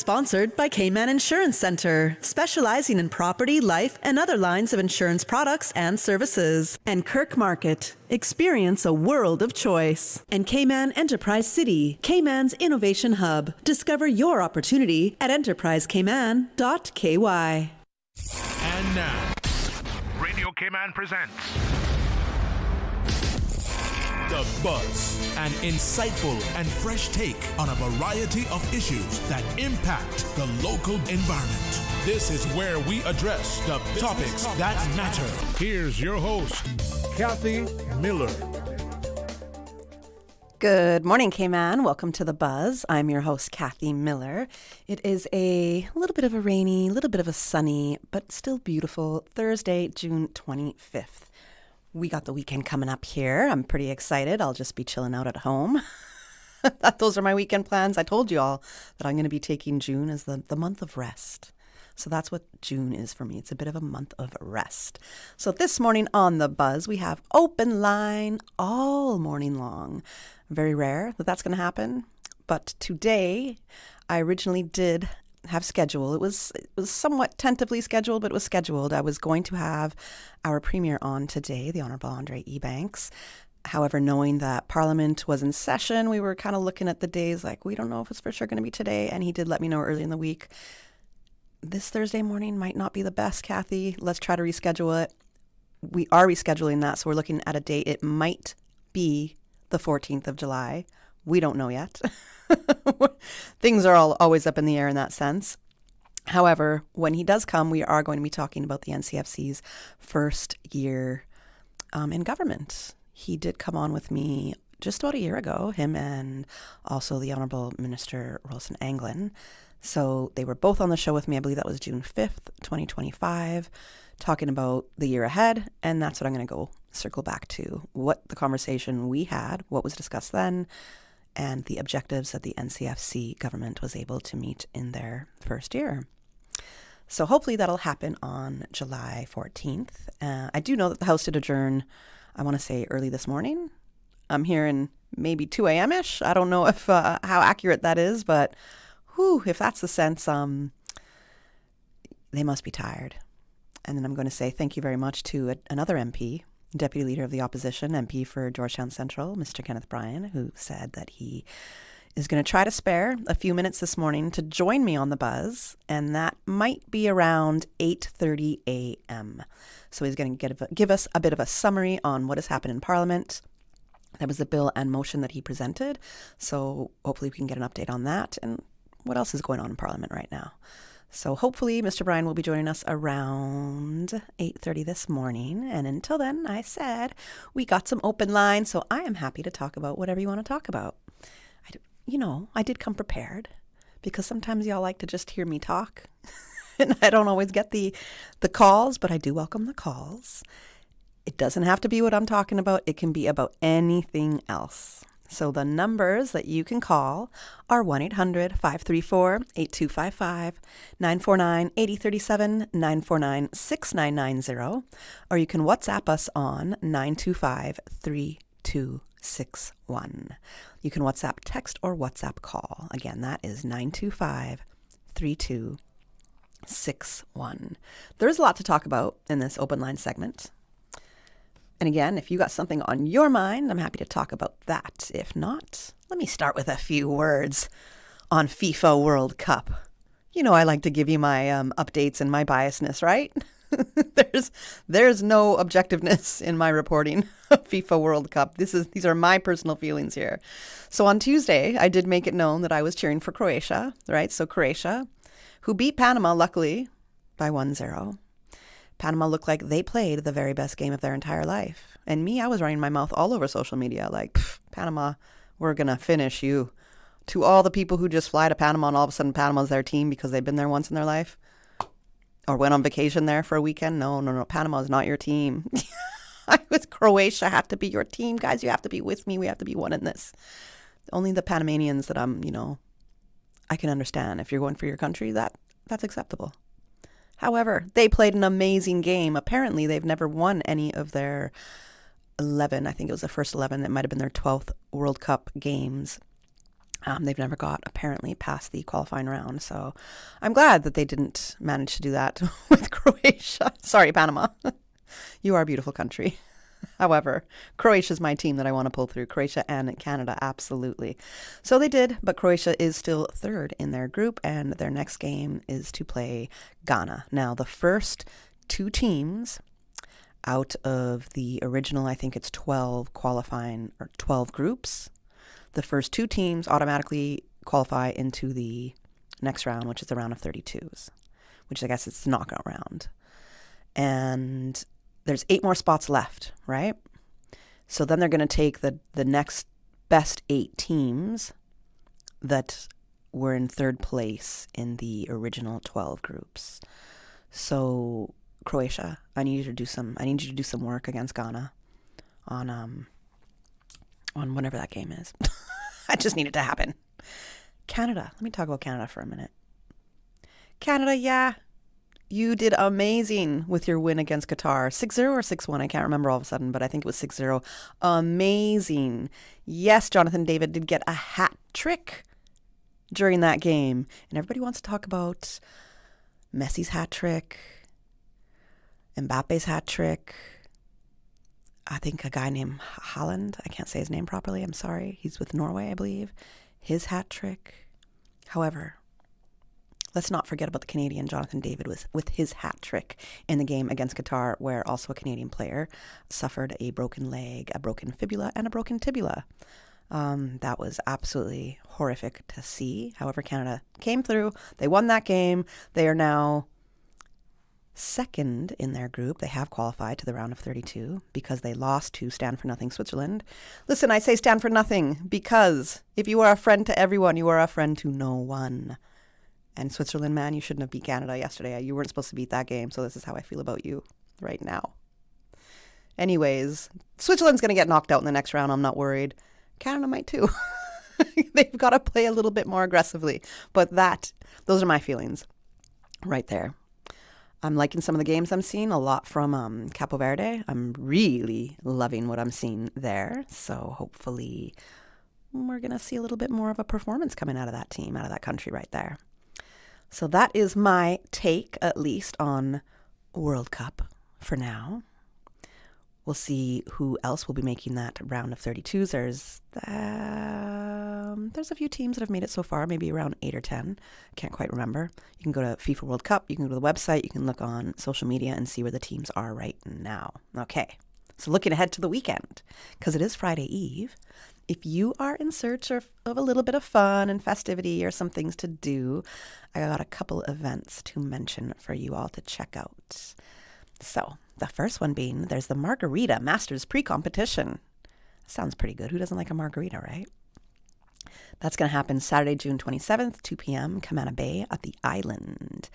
sponsored by Cayman Insurance Center, specializing in property, life, and other lines of insurance products and services. And Kirk Market. Experience a world of choice. And Cayman Enterprise City, Cayman's innovation hub. Discover your opportunity at enterprisecayman.ky. And now, Radio Cayman presents The Buzz, an insightful and fresh take on a variety of issues that impact the local environment. This is where we address the topics that matter. Here's your host, Kathy Miller. Good morning, Cayman. Welcome to The Buzz. I'm your host, Kathy Miller. It is a little bit of a rainy, little bit of a sunny, but still beautiful Thursday, June 25th. We got the weekend coming up here. I'm pretty excited. I'll just be chilling out at home. Those are my weekend plans. I told you all that I'm going to be taking June as the month of rest. So that's what June is for me. It's a bit of a month of rest. So this morning on The Buzz, we have open line all morning long. Very rare that that's going to happen. But today, I originally did have schedule. It was somewhat tentatively scheduled, but it was scheduled. I was going to have our premier on today, the Honourable Andre Ebanks. However, knowing that Parliament was in session, we were kind of looking at the days like, we don't know if it's for sure going to be today. And he did let me know early in the week, this Thursday morning might not be the best, Kathy. Let's try to reschedule it. We are rescheduling that, so we're looking at a date. It might be the 14th of July. We don't know yet. Things are always up in the air in that sense. However, when he does come, we are going to be talking about the NCFC's first year in government. He did come on with me just about a year ago, him and also the Honourable Minister Wilson Anglin. So they were both on the show with me. I believe that was June 5th, 2025, talking about the year ahead. And that's what I'm going to go circle back to, what the conversation we had, what was discussed then, and the objectives that the NCFC government was able to meet in their first year. So hopefully that'll happen on July 14th. I do know that the House did adjourn, I want to say early this morning. I'm hearing maybe 2 a.m.-ish. I don't know if how accurate that is, but if that's the sense, they must be tired. And then I'm going to say thank you very much to another MP, Deputy Leader of the Opposition, MP for Georgetown Central, Mr. Kenneth Bryan, who said that he is going to try to spare a few minutes this morning to join me on The Buzz, and that might be around 8:30 a.m. So he's going to give us a bit of a summary on what has happened in Parliament. That was the bill and motion that he presented, so hopefully we can get an update on that and what else is going on in Parliament right now. So hopefully Mr. Bryan will be joining us around 8:30 this morning. And until then, I said we got some open lines, so I am happy to talk about whatever you want to talk about. I did come prepared because sometimes y'all like to just hear me talk. And I don't always get the calls, but I do welcome the calls. It doesn't have to be what I'm talking about. It can be about anything else. So the numbers that you can call are 1-800-534-8255, 949-8037, 949-6990, or you can WhatsApp us on 925-3261. You can WhatsApp text or WhatsApp call. Again, that is 925-3261. There's a lot to talk about in this open line segment. And again, if you got something on your mind, I'm happy to talk about that. If not, let me start with a few words on FIFA World Cup. You know I like to give you my updates and my biasness, right? There's no objectiveness in my reporting of FIFA World Cup. These are my personal feelings here. So on Tuesday, I did make it known that I was cheering for Croatia, right? So Croatia, who beat Panama, luckily, by 1-0. Panama looked like they played the very best game of their entire life. And me, I was running my mouth all over social media like, Panama, we're going to finish you. To all the people who just fly to Panama and all of a sudden Panama's their team because they've been there once in their life or went on vacation there for a weekend. No. Panama is not your team. Croatia had to be your team. Guys, you have to be with me. We have to be one in this. Only the Panamanians that I can understand. If you're going for your country, that's acceptable. However, they played an amazing game. Apparently, they've never won any of their 11. I think it was the first 11. It might have been their 12th World Cup games. They've never got apparently past the qualifying round. So I'm glad that they didn't manage to do that with Croatia. Sorry, Panama. You are a beautiful country. However, Croatia's my team that I want to pull through. Croatia and Canada, absolutely. So they did, but Croatia is still third in their group, and their next game is to play Ghana. Now, the first two teams out of the original, I think it's 12 qualifying, or 12 groups, the first two teams automatically qualify into the next round, which is the round of 32s, which I guess it's the knockout round. And there's 8 more spots left, right? So then they're going to take the next best 8 teams that were in third place in the original 12 groups. So Croatia, I need you to do some work against Ghana on whenever that game is. I just need it to happen. Canada. Let me talk about Canada for a minute. Canada, yeah. You did amazing with your win against Qatar. 6-0 or 6-1, I can't remember all of a sudden, but I think it was 6-0. Amazing. Yes, Jonathan David did get a hat trick during that game. And everybody wants to talk about Messi's hat trick, Mbappe's hat trick. I think a guy named Haaland, I can't say his name properly, I'm sorry. He's with Norway, I believe. His hat trick. However, let's not forget about the Canadian Jonathan David with his hat trick in the game against Qatar, where also a Canadian player suffered a broken leg, a broken fibula, and a broken tibia. That was absolutely horrific to see. However, Canada came through. They won that game. They are now second in their group. They have qualified to the round of 32 because they lost to Stand for Nothing Switzerland. Listen, I say stand for nothing because if you are a friend to everyone, you are a friend to no one. And Switzerland, man, you shouldn't have beat Canada yesterday. You weren't supposed to beat that game, so this is how I feel about you right now. Anyways, Switzerland's going to get knocked out in the next round. I'm not worried. Canada might too. They've got to play a little bit more aggressively. But those are my feelings right there. I'm liking some of the games I'm seeing a lot from Capo Verde. I'm really loving what I'm seeing there. So hopefully we're going to see a little bit more of a performance coming out of that team, out of that country right there. So that is my take, at least, on World Cup for now. We'll see who else will be making that round of 32s. There's a few teams that have made it so far, maybe around 8 or 10. I can't quite remember. You can go to FIFA World Cup. You can go to the website. You can look on social media and see where the teams are right now. Okay, so looking ahead to the weekend, because it is Friday Eve. If you are in search of a little bit of fun and festivity or some things to do, I got a couple events to mention for you all to check out. So the first one being, there's the Margarita Masters pre-competition. Sounds pretty good. Who doesn't like a margarita, right? That's going to happen Saturday, June 27th, 2 p.m., Cayman Bay at the Island.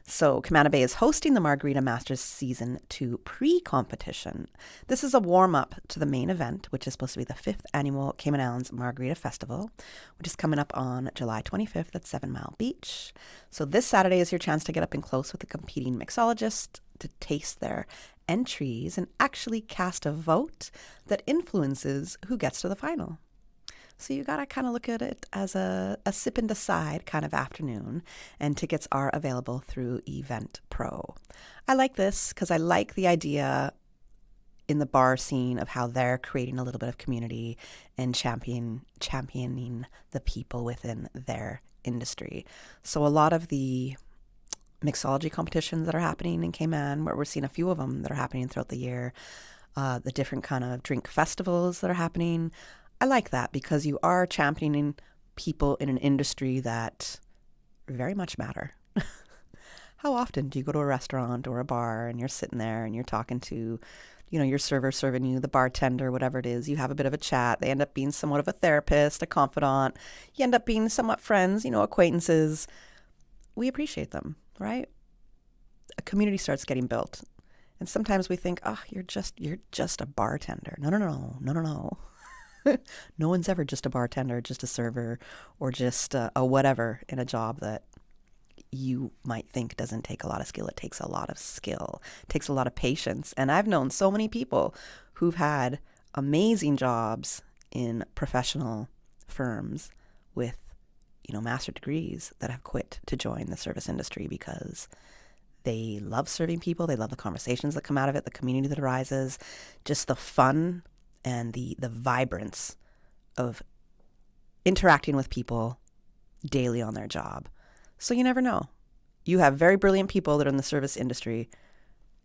So Cayman Bay is hosting the Margarita Masters Season 2 pre-competition. This is a warm-up to the main event, which is supposed to be the 5th annual Cayman Islands Margarita Festival, which is coming up on July 25th at 7 Mile Beach. So this Saturday is your chance to get up and close with the competing mixologists to taste their entries and actually cast a vote that influences who gets to the final. So you got to kind of look at it as a sip and decide kind of afternoon, and tickets are available through Eventpro. I like this because I like the idea in the bar scene of how they're creating a little bit of community and championing the people within their industry. So a lot of the mixology competitions that are happening in Cayman, where we're seeing a few of them that are happening throughout the year, the different kind of drink festivals that are happening, I like that because you are championing people in an industry that very much matter. How often do you go to a restaurant or a bar and you're sitting there and you're talking to, your server serving you, the bartender, whatever it is, you have a bit of a chat. They end up being somewhat of a therapist, a confidant. You end up being somewhat friends, acquaintances. We appreciate them, right? A community starts getting built. And sometimes we think, you're just a bartender. No. No one's ever just a bartender, just a server, or just a whatever in a job that you might think doesn't take a lot of skill. It takes a lot of skill. It takes a lot of patience. And I've known so many people who've had amazing jobs in professional firms with, master degrees that have quit to join the service industry because they love serving people. They love the conversations that come out of it, the community that arises, just the fun and the vibrance of interacting with people daily on their job. So you never know. You have very brilliant people that are in the service industry.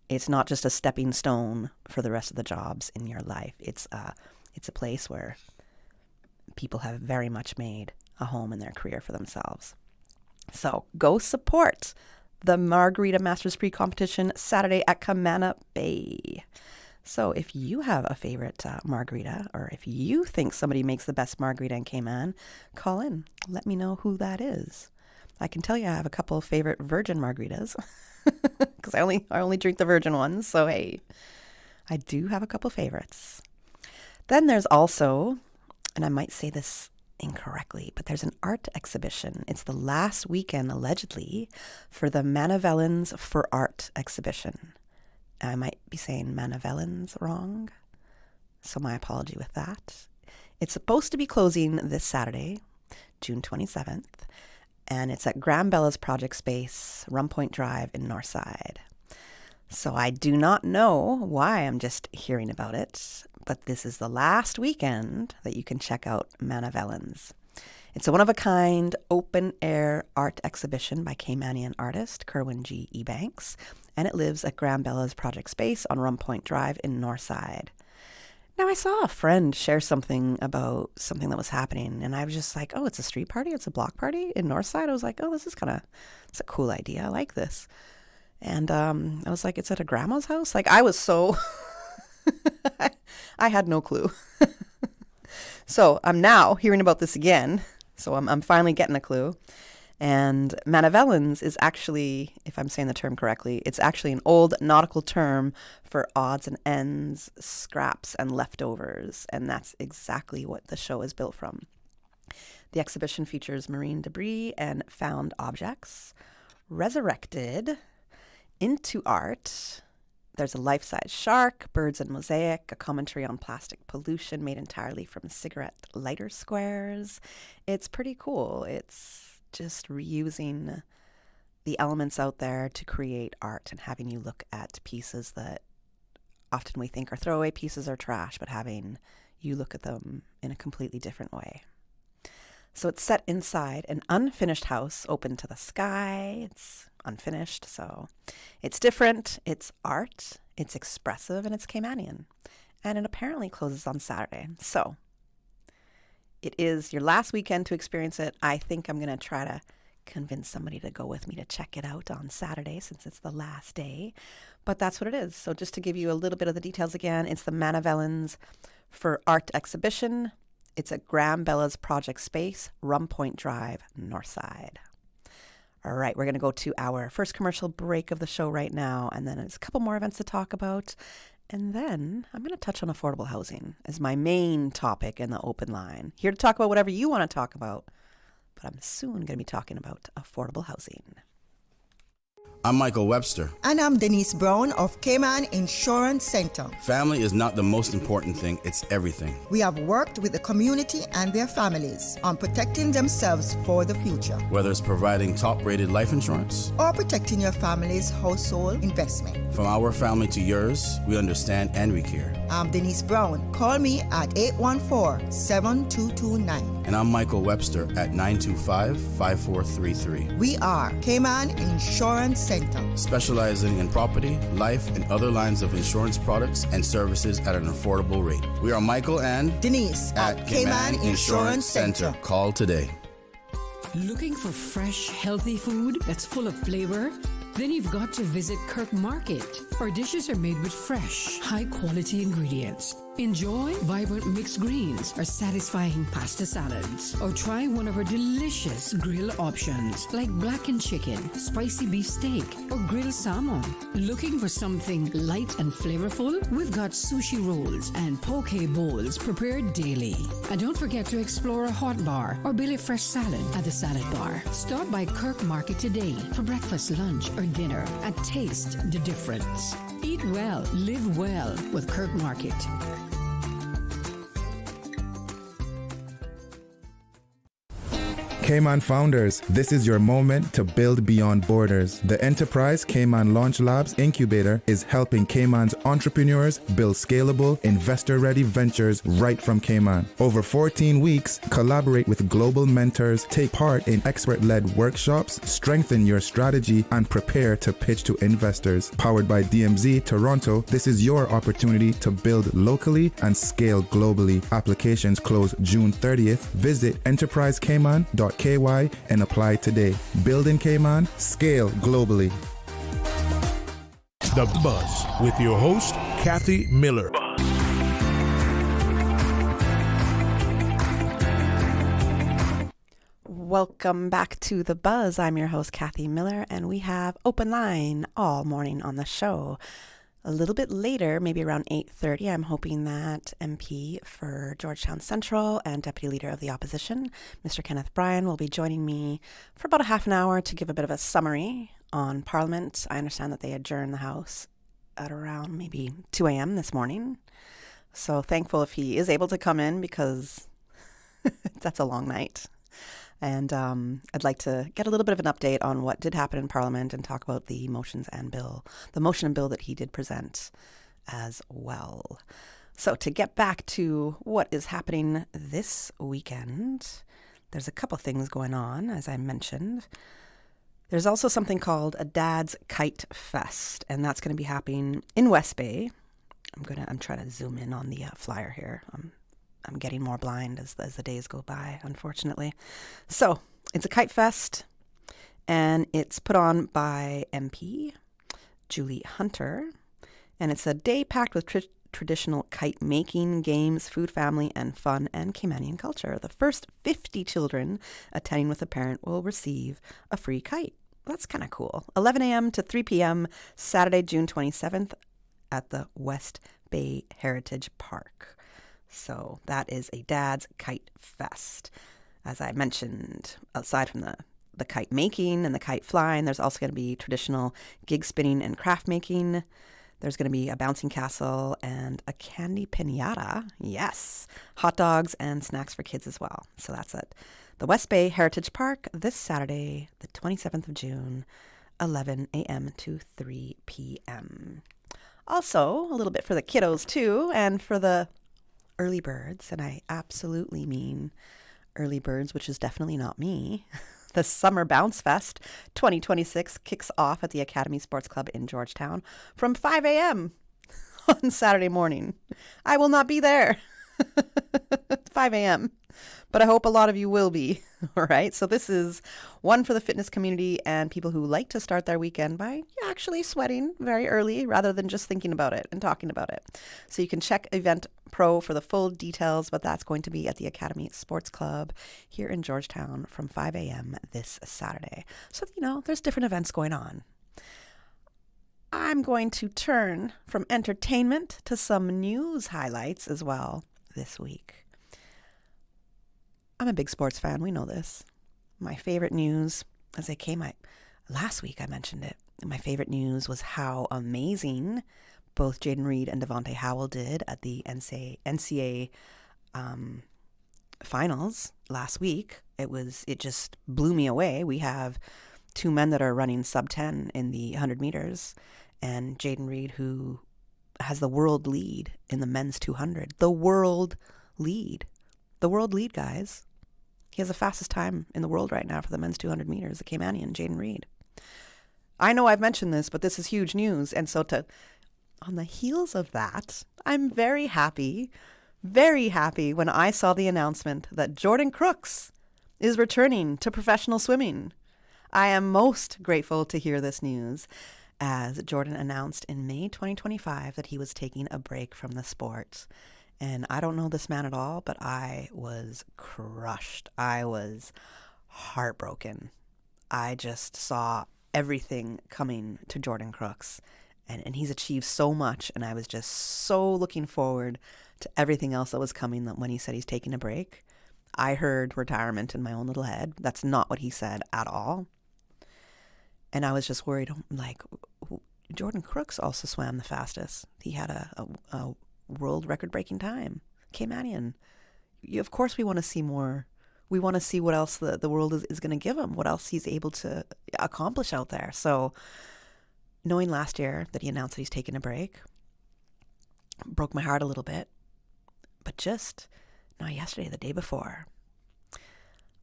It's not just a stepping stone for the rest of the jobs in your life. It's a place where people have very much made a home in their career for themselves. So go support the Margarita Masters Prix competition Saturday at Cayman Bay. So if you have a favorite margarita, or if you think somebody makes the best margarita in Cayman, call in. Let me know who that is. I can tell you I have a couple of favorite virgin margaritas because I only drink the virgin ones. So hey, I do have a couple favorites. Then there's also, and I might say this incorrectly, but there's an art exhibition. It's the last weekend, allegedly, for the Manavellans for Art exhibition. I might be saying Manavellans wrong, so my apology with that. It's supposed to be closing this Saturday, June 27th, and it's at Graham Bella's Project Space, Rum Point Drive in Northside. So I do not know why I'm just hearing about it, but this is the last weekend that you can check out Manavellans. It's a one-of-a-kind open-air art exhibition by Caymanian artist Kerwin G. Ebanks, and it lives at Graham Bella's Project Space on Rum Point Drive in Northside. Now, I saw a friend share something about something that was happening, and I was just like, oh, it's a street party? It's a block party in Northside? I was like, oh, it's a cool idea. I like this. And I was like, it's at a grandma's house? Like, I was so... I had no clue. So I'm now hearing about this again. So I'm finally getting a clue. And Manavellans is actually, if I'm saying the term correctly, it's actually an old nautical term for odds and ends, scraps, and leftovers. And that's exactly what the show is built from. The exhibition features marine debris and found objects resurrected into art. There's a life-size shark, birds and mosaic, a commentary on plastic pollution made entirely from cigarette lighter squares. It's pretty cool. It's just reusing the elements out there to create art and having you look at pieces that often we think are throwaway pieces or trash, but having you look at them in a completely different way. So it's set inside an unfinished house open to the sky. It's unfinished, so it's different, it's art, it's expressive, and it's Caymanian. And it apparently closes on Saturday. So it is your last weekend to experience it. I think I'm going to try to convince somebody to go with me to check it out on Saturday since it's the last day. But that's what it is. So just to give you a little bit of the details again, it's the Manavellans for Art exhibition. It's at Graham Bella's Project Space, Rum Point Drive, Northside. All right, we're going to go to our first commercial break of the show right now, and then there's a couple more events to talk about. And then I'm going to touch on affordable housing as my main topic in the open line. Here to talk about whatever you want to talk about, but I'm soon going to be talking about affordable housing. I'm Michael Webster. And I'm Denise Brown of Cayman Insurance Center. Family is not the most important thing, it's everything. We have worked with the community and their families on protecting themselves for the future. Whether it's providing top-rated life insurance or protecting your family's household investment. From our family to yours, we understand and we care. I'm Denise Brown. Call me at 814-7229. And I'm Michael Webster at 925-5433. We are Cayman Insurance Center. Specializing in property, life, and other lines of insurance products and services at an affordable rate. We are Michael and Denise at Cayman Insurance Center. Call today. Looking for fresh, healthy food that's full of flavor? Then you've got to visit Kirk Market. Our dishes are made with fresh, high-quality ingredients. Enjoy vibrant mixed greens or satisfying pasta salads. Or try one of our delicious grill options like blackened chicken, spicy beef steak, or grilled salmon. Looking for something light and flavorful? We've got sushi rolls and poke bowls prepared daily. And don't forget to explore a hot bar or Billy Fresh salad at the salad bar. Stop by Kirk Market today for breakfast, lunch, or dinner and taste the difference. Eat well, live well with Kirk Market. Cayman founders, this is your moment to build beyond borders. The Enterprise Cayman Launch Labs Incubator is helping Cayman's entrepreneurs build scalable, investor-ready ventures right from Cayman. Over 14 weeks, collaborate with global mentors, take part in expert-led workshops, strengthen your strategy, and prepare to pitch to investors. Powered by DMZ Toronto, this is your opportunity to build locally and scale globally. Applications close June 30th. Visit enterprisecayman.ky and apply today. Build in Cayman, scale globally. The Buzz with your host, Kathy Miller. Welcome back to The Buzz. I'm your host, Kathy Miller, and we have open line all morning on the show. A little bit later, maybe around 8:30, I'm hoping that MP for Georgetown Central and Deputy Leader of the Opposition, Mr. Kenneth Bryan, will be joining me for about a half an hour to give a bit of a summary on Parliament. I understand that they adjourned the House at around maybe 2 a.m. this morning. So thankful if he is able to come in, because that's a long night. And I'd like to get a little bit of an update on what did happen in Parliament and talk about the motion and bill that he did present as well. So to get back to what is happening this weekend, there's a couple things going on, as I mentioned. There's also something called a Dad's Kite Fest, and that's going to be happening in West Bay. I'm trying to zoom in on the flyer here. I'm getting more blind as the days go by, unfortunately. So it's a kite fest, and it's put on by MP Julie Hunter, and it's a day packed with traditional kite making, games, food, family, and fun, and Caymanian culture. The first 50 children attending with a parent will receive a free kite. That's kind of cool. 11 a.m. to 3 p.m. Saturday, June 27th at the West Bay Heritage Park. So that is a Dad's Kite Fest. As I mentioned, aside from the kite making and the kite flying, there's also going to be traditional gig spinning and craft making. There's going to be a bouncing castle and a candy piñata. Yes. Hot dogs and snacks for kids as well. So that's at the West Bay Heritage Park this Saturday, the 27th of June, 11 a.m. to 3 p.m. Also, a little bit for the kiddos too, and for the early birds, and I absolutely mean early birds, which is definitely not me. The Summer Bounce Fest 2026 kicks off at the Academy Sports Club in Georgetown from 5 a.m. on Saturday morning. I will not be there. 5 a.m. But I hope a lot of you will be. All right. So this is one for the fitness community and people who like to start their weekend by actually sweating very early rather than just thinking about it and talking about it. So you can check Event Pro for the full details, but that's going to be at the Academy Sports Club here in Georgetown from 5 a.m. this Saturday. So, there's different events going on. I'm going to turn from entertainment to some news highlights as well this week. I'm a big sports fan. We know this. My favorite news, as it came last week, I mentioned it. My favorite news was how amazing both Jaden Reed and Devontae Howell did at the NCAA finals last week. It just blew me away. We have two men that are running sub 10 in the 100 meters, and Jaden Reed, who has the world lead in the men's 200. The world lead, guys. He has the fastest time in the world right now for the men's 200 meters, the Caymanian, Jaden Reed. I know I've mentioned this, but this is huge news. And so on the heels of that, I'm very happy when I saw the announcement that Jordan Crooks is returning to professional swimming. I am most grateful to hear this news, as Jordan announced in May 2025 that he was taking a break from the sport. And I don't know this man at all, but I was crushed. I was heartbroken. I just saw everything coming to Jordan Crooks. And he's achieved so much. And I was just so looking forward to everything else that was coming. That when he said he's taking a break, I heard retirement in my own little head. That's not what he said at all. And I was just worried, like, Jordan Crooks also swam the fastest. He had a world record-breaking time. Caymanian. Of course we want to see more we want to see what else the world is going to give him, what else he's able to accomplish out there. So knowing last year that he announced that he's taking a break broke my heart a little bit. But just not yesterday, the day before,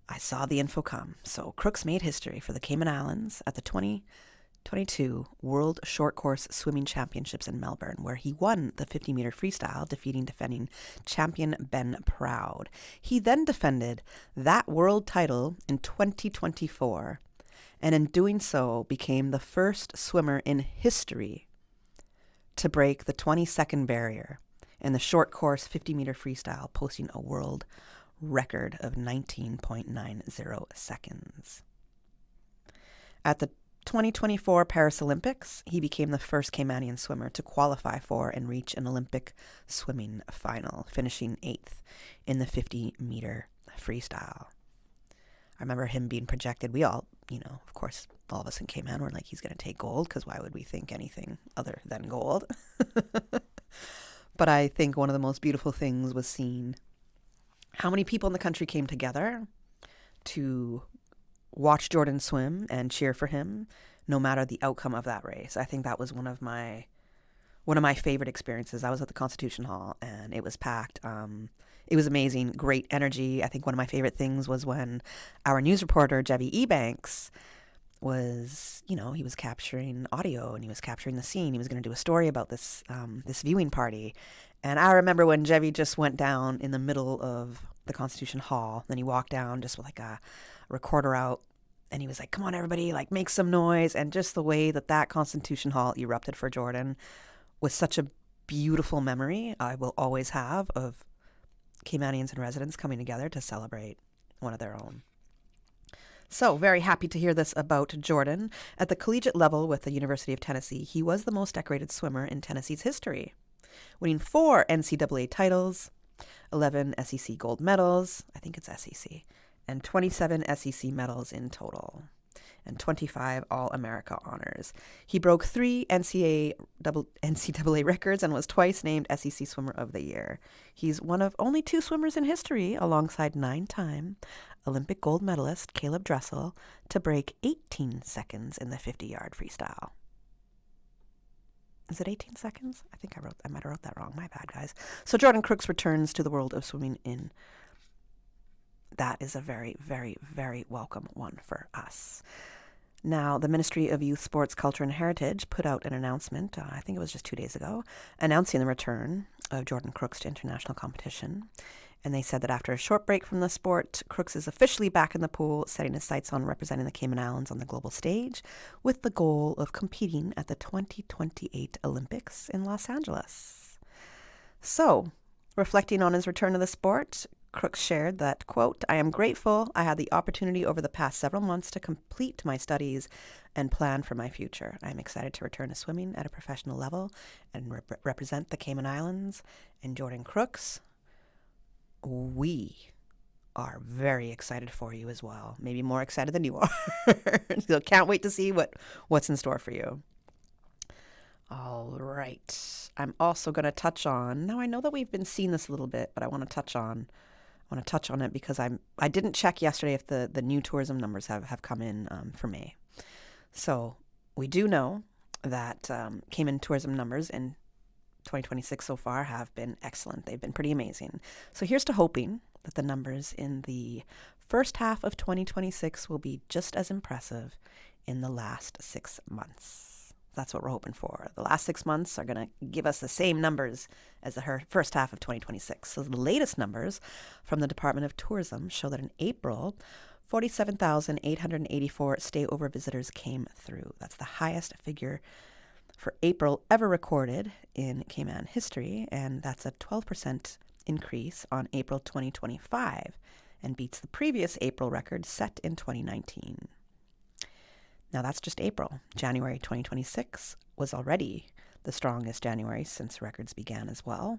I saw the info come. So Crooks made history for the Cayman Islands at the 2022 World Short Course Swimming Championships in Melbourne, where he won the 50-meter freestyle, defending champion Ben Proud. He then defended that world title in 2024, and in doing so became the first swimmer in history to break the 20-second barrier in the short course 50-meter freestyle, posting a world record of 19.90 seconds. At the 2024 Paris Olympics, he became the first Caymanian swimmer to qualify for and reach an Olympic swimming final, finishing 8th in the 50-meter freestyle. I remember him being projected. We all, of course, all of us in Cayman were like, he's going to take gold, because why would we think anything other than gold? But I think one of the most beautiful things was seeing how many people in the country came together to watch Jordan swim and cheer for him, no matter the outcome of that race. I think that was one of my favorite experiences. I was at the Constitution Hall, and it was packed. It was amazing, great energy. I think one of my favorite things was when our news reporter, Jevy Ebanks, was, he was capturing audio and he was capturing the scene. He was going to do a story about this viewing party. And I remember when Jevy just went down in the middle of the Constitution Hall. Then he walked down just with like a recorder out, and he was like, come on, everybody, like make some noise. And just the way that Constitution Hall erupted for Jordan was such a beautiful memory I will always have of Caymanians and residents coming together to celebrate one of their own. So very happy to hear this about Jordan. At the collegiate level with the University of Tennessee, he was the most decorated swimmer in Tennessee's history, winning 4 NCAA titles, 11 SEC gold medals, I think it's SEC, and 27 SEC medals in total, and 25 All-America honors. He broke 3 NCAA records and was twice named SEC Swimmer of the Year. He's one of only 2 swimmers in history, alongside 9-time Olympic gold medalist Caleb Dressel, to break 18 seconds in the 50-yard freestyle. Is it 18 seconds? I think I might have wrote that wrong. My bad, guys. So Jordan Crooks returns to the world of swimming in. That is a very, very, very welcome one for us. Now, the Ministry of Youth, Sports, Culture, and Heritage put out an announcement, I think it was just 2 days ago, announcing the return of Jordan Crooks to international competition. And they said that after a short break from the sport, Crooks is officially back in the pool, setting his sights on representing the Cayman Islands on the global stage, with the goal of competing at the 2028 Olympics in Los Angeles. So, reflecting on his return to the sport, Crooks shared that, quote, I am grateful I had the opportunity over the past several months to complete my studies and plan for my future. I am excited to return to swimming at a professional level and represent the Cayman Islands. And Jordan Crooks, we are very excited for you as well. Maybe more excited than you are. So can't wait to see what's in store for you. All right. I'm also going to touch on, now I know that we've been seeing this a little bit, but I want to touch on it because I didn't check yesterday if the new tourism numbers have come in for May. So we do know that Cayman tourism numbers in 2026 so far have been excellent. They've been pretty amazing. So here's to hoping that the numbers in the first half of 2026 will be just as impressive in the last 6 months. That's what we're hoping for. The last 6 months are going to give us the same numbers as the first half of 2026. So the latest numbers from the Department of Tourism show that in April, 47,884 stay-over visitors came through. That's the highest figure for April ever recorded in Cayman history, and that's a 12% increase on April 2025 and beats the previous April record set in 2019. Now that's just April. January 2026 was already the strongest January since records began as well.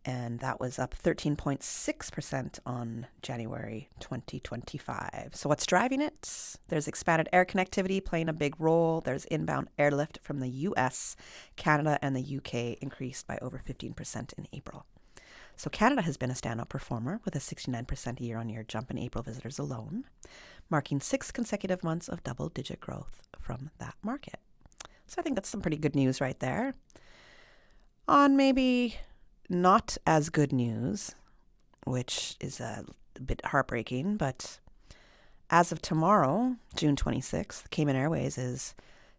And that was up 13.6% on January 2025. So what's driving it? There's expanded air connectivity playing a big role. There's inbound airlift from the US, Canada, and the UK increased by over 15% in April. So Canada has been a standout performer with a 69% year-on-year jump in April visitors alone, marking 6 consecutive months of double-digit growth from that market. So I think that's some pretty good news right there. On maybe not as good news, which is a bit heartbreaking, but as of tomorrow, June 26th, Cayman Airways is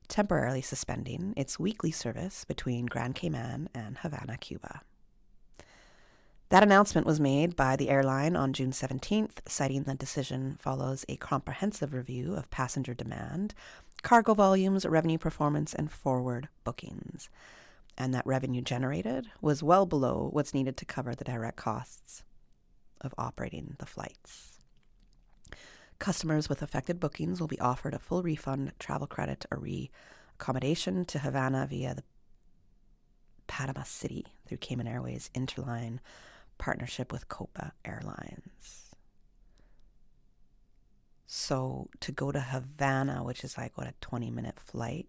temporarily suspending its weekly service between Grand Cayman and Havana, Cuba. That announcement was made by the airline on June 17th, citing the decision follows a comprehensive review of passenger demand, cargo volumes, revenue performance, and forward bookings, and that revenue generated was well below what's needed to cover the direct costs of operating the flights. Customers with affected bookings will be offered a full refund, travel credit, or re-accommodation to Havana via the Panama City through Cayman Airways Interline partnership with Copa Airlines. So to go to Havana, which is like, what, a 20-minute flight,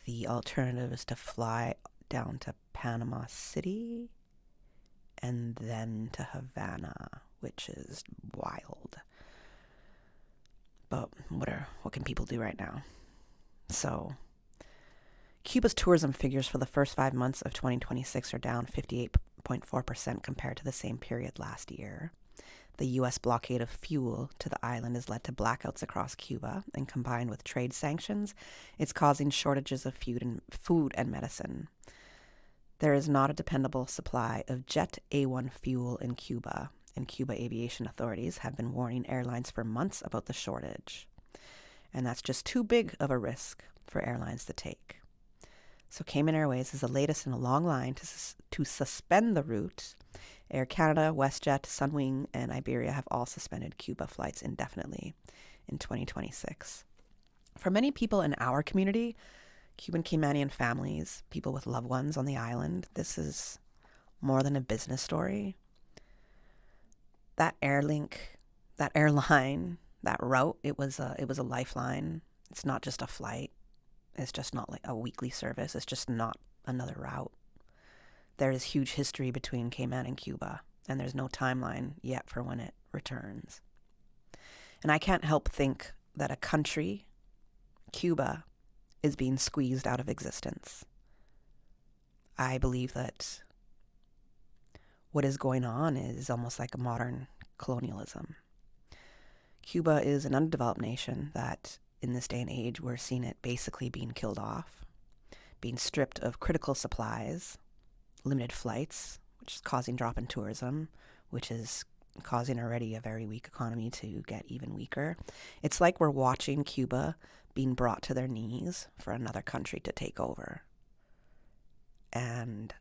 the alternative is to fly down to Panama City and then to Havana, which is wild. But what can people do right now? So Cuba's tourism figures for the first 5 months of 2026 are down 58.4% compared to the same period last year. The U.S. blockade of fuel to the island has led to blackouts across Cuba, and combined with trade sanctions, it's causing shortages of food and medicine. There is not a dependable supply of Jet A1 fuel in Cuba, and Cuba aviation authorities have been warning airlines for months about the shortage. And that's just too big of a risk for airlines to take. So Cayman Airways is the latest in a long line to suspend the route. Air Canada, WestJet, Sunwing, and Iberia have all suspended Cuba flights indefinitely in 2026. For many people in our community, Cuban Caymanian families, people with loved ones on the island, this is more than a business story. That airlink, that airline, that route, it was a lifeline. It's not just a flight. It's just not like a weekly service. It's just not another route. There is huge history between Cayman and Cuba, and there's no timeline yet for when it returns. And I can't help think that a country, Cuba, is being squeezed out of existence. I believe that what is going on is almost like a modern colonialism. Cuba is an undeveloped nation that, in this day and age, we're seeing it basically being killed off, being stripped of critical supplies, limited flights, which is causing drop in tourism, which is causing already a very weak economy to get even weaker. It's like we're watching Cuba being brought to their knees for another country to take over. And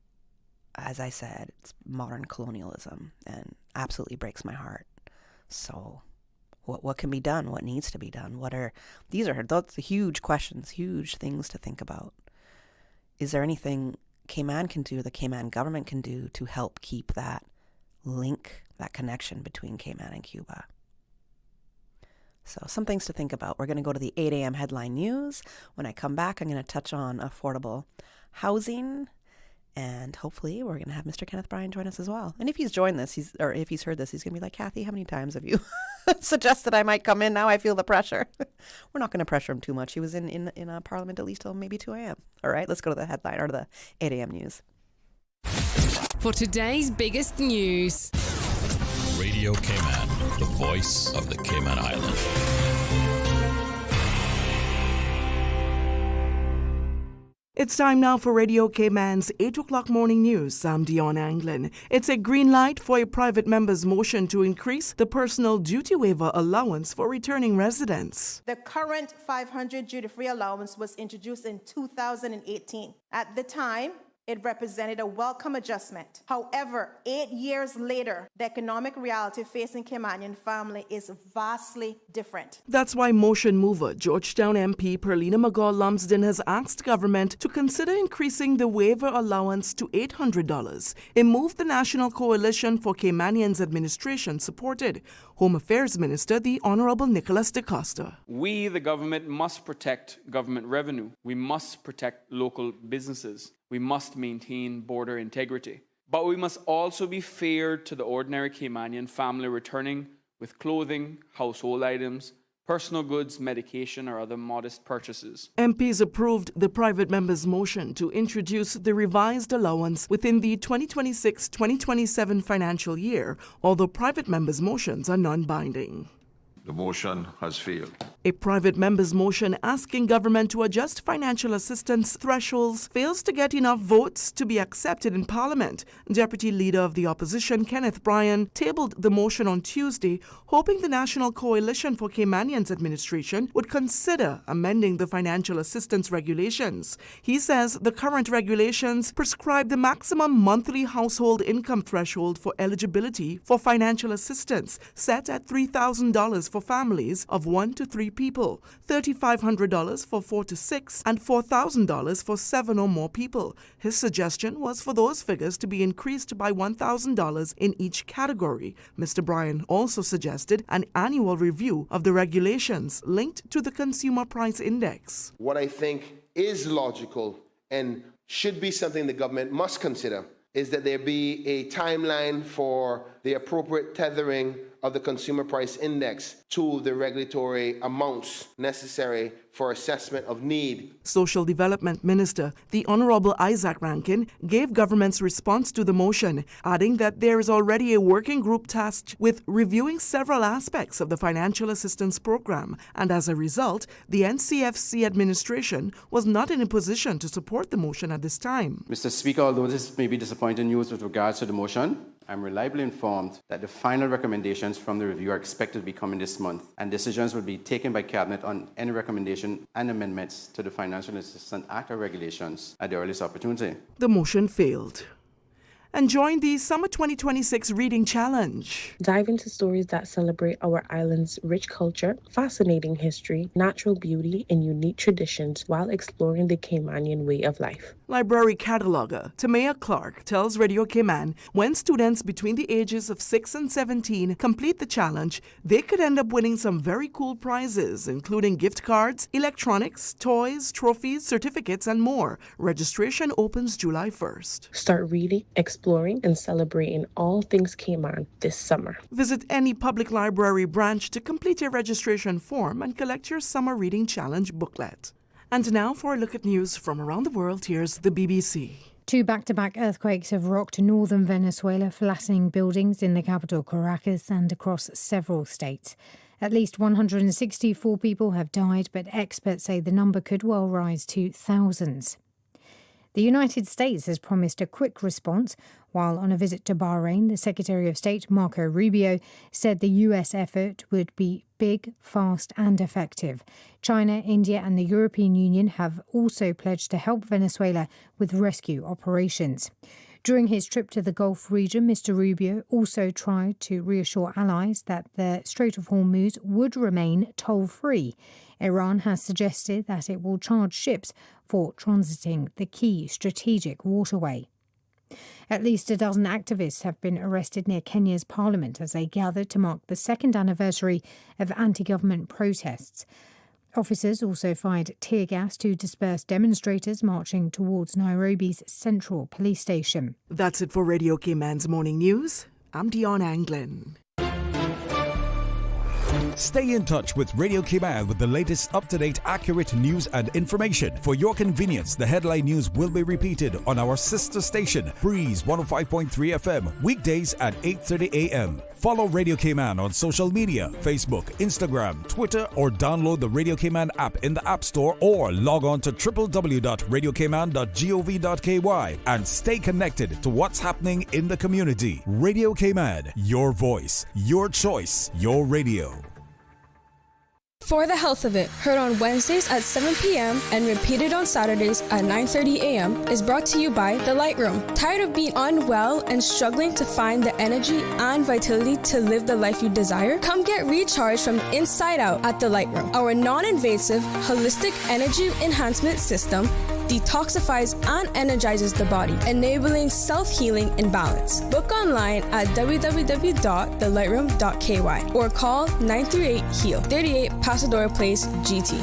as I said, it's modern colonialism and absolutely breaks my heart. So what can be done? What needs to be done? Those are huge questions, huge things to think about. Is there anything Cayman can do, the Cayman government can do to help keep that link, that connection between Cayman and Cuba? So some things to think about. We're going to go to the 8 a.m. headline news. When I come back, I'm going to touch on affordable housing. And hopefully we're going to have Mr. Kenneth Bryan join us as well. And if he's joined this, if he's heard this, he's going to be like, Kathy, how many times have you suggested I might come in? Now I feel the pressure. We're not going to pressure him too much. He was in Parliament at least till maybe 2 a.m. All right, let's go to the headline or the 8 a.m. news. For today's biggest news. Radio Cayman, the voice of the Cayman Island. It's time now for Radio Cayman's 8 o'clock morning news. I'm Dion Anglin. It's a green light for a private member's motion to increase the personal duty waiver allowance for returning residents. The current 500 duty-free allowance was introduced in 2018. At the time, it represented a welcome adjustment. However, 8 years later, the economic reality facing Caymanian family is vastly different. That's why motion mover Georgetown MP Perlina McGaw-Lumsden has asked government to consider increasing the waiver allowance to $800, a move the National Coalition for Caymanians administration supported. Home Affairs Minister, the Honorable Nicholas DeCosta. We, the government, must protect government revenue. We must protect local businesses. We must maintain border integrity. But we must also be fair to the ordinary Caymanian family returning with clothing, household items, personal goods, medication, or other modest purchases. MPs approved the private member's motion to introduce the revised allowance within the 2026-2027 financial year, although private members' motions are non-binding. The motion has failed. A private member's motion asking government to adjust financial assistance thresholds fails to get enough votes to be accepted in Parliament. Deputy Leader of the Opposition, Kenneth Bryan, tabled the motion on Tuesday, hoping the National Coalition for Caymanians administration would consider amending the financial assistance regulations. He says the current regulations prescribe the maximum monthly household income threshold for eligibility for financial assistance, set at $3,000 for families of 1 to 3 people, $3,500 for 4 to 6, and $4,000 for 7 or more people. His suggestion was for those figures to be increased by $1,000 in each category. Mr. Bryan also suggested an annual review of the regulations linked to the Consumer Price Index. What I think is logical and should be something the government must consider is that there be a timeline for the appropriate tethering of the Consumer Price Index to the regulatory amounts necessary for assessment of need. Social Development Minister, the Honourable Isaac Rankin, gave government's response to the motion, adding that there is already a working group tasked with reviewing several aspects of the financial assistance program, and as a result, the NCFC administration was not in a position to support the motion at this time. Mr. Speaker, although this may be disappointing news with regards to the motion, I'm reliably informed that the final recommendations from the review are expected to be coming this month, and decisions will be taken by Cabinet on any recommendation and amendments to the Financial Assistance Act or regulations at the earliest opportunity. The motion failed. And join the Summer 2026 Reading Challenge. Dive into stories that celebrate our island's rich culture, fascinating history, natural beauty, and unique traditions while exploring the Caymanian way of life. Library cataloger Tamaya Clark tells Radio Cayman when students between the ages of 6 and 17 complete the challenge, they could end up winning some very cool prizes, including gift cards, electronics, toys, trophies, certificates, and more. Registration opens July 1st. Start reading, exploring, and celebrating all things Cayman this summer. Visit any public library branch to complete your registration form and collect your Summer Reading Challenge booklet. And now for a look at news from around the world, here's the BBC. 2 back-to-back earthquakes have rocked northern Venezuela, flattening buildings in the capital Caracas and across several states. At least 164 people have died, but experts say the number could well rise to thousands. The United States has promised a quick response. While on a visit to Bahrain, the Secretary of State, Marco Rubio, said the US effort would be big, fast and effective. China, India and the European Union have also pledged to help Venezuela with rescue operations. During his trip to the Gulf region, Mr. Rubio also tried to reassure allies that the Strait of Hormuz would remain toll-free. Iran has suggested that it will charge ships for transiting the key strategic waterway. At least a dozen activists have been arrested near Kenya's parliament as they gather to mark the second anniversary of anti-government protests. Officers also fired tear gas to disperse demonstrators marching towards Nairobi's central police station. That's it for Radio Cayman's Morning News. I'm Dion Anglin. Stay in touch with Radio Cayman with the latest up-to-date, accurate news and information. For your convenience, the headline news will be repeated on our sister station, Breeze 105.3 FM, weekdays at 8:30 a.m. Follow Radio Cayman on social media, Facebook, Instagram, Twitter, or download the Radio Cayman app in the App Store or log on to www.radiocayman.gov.ky and stay connected to what's happening in the community. Radio Cayman, your voice, your choice, your radio. For the Health of It, heard on Wednesdays at 7 p.m. and repeated on Saturdays at 9:30 a.m. is brought to you by The Light Room. Tired of being unwell and struggling to find the energy and vitality to live the life you desire? Come get recharged from the inside out at The Light Room. Our non-invasive, holistic energy enhancement system detoxifies and energizes the body, enabling self-healing and balance. Book online at www.thelightroom.ky or call 938-HEAL, 38 Pasadora Place, GT.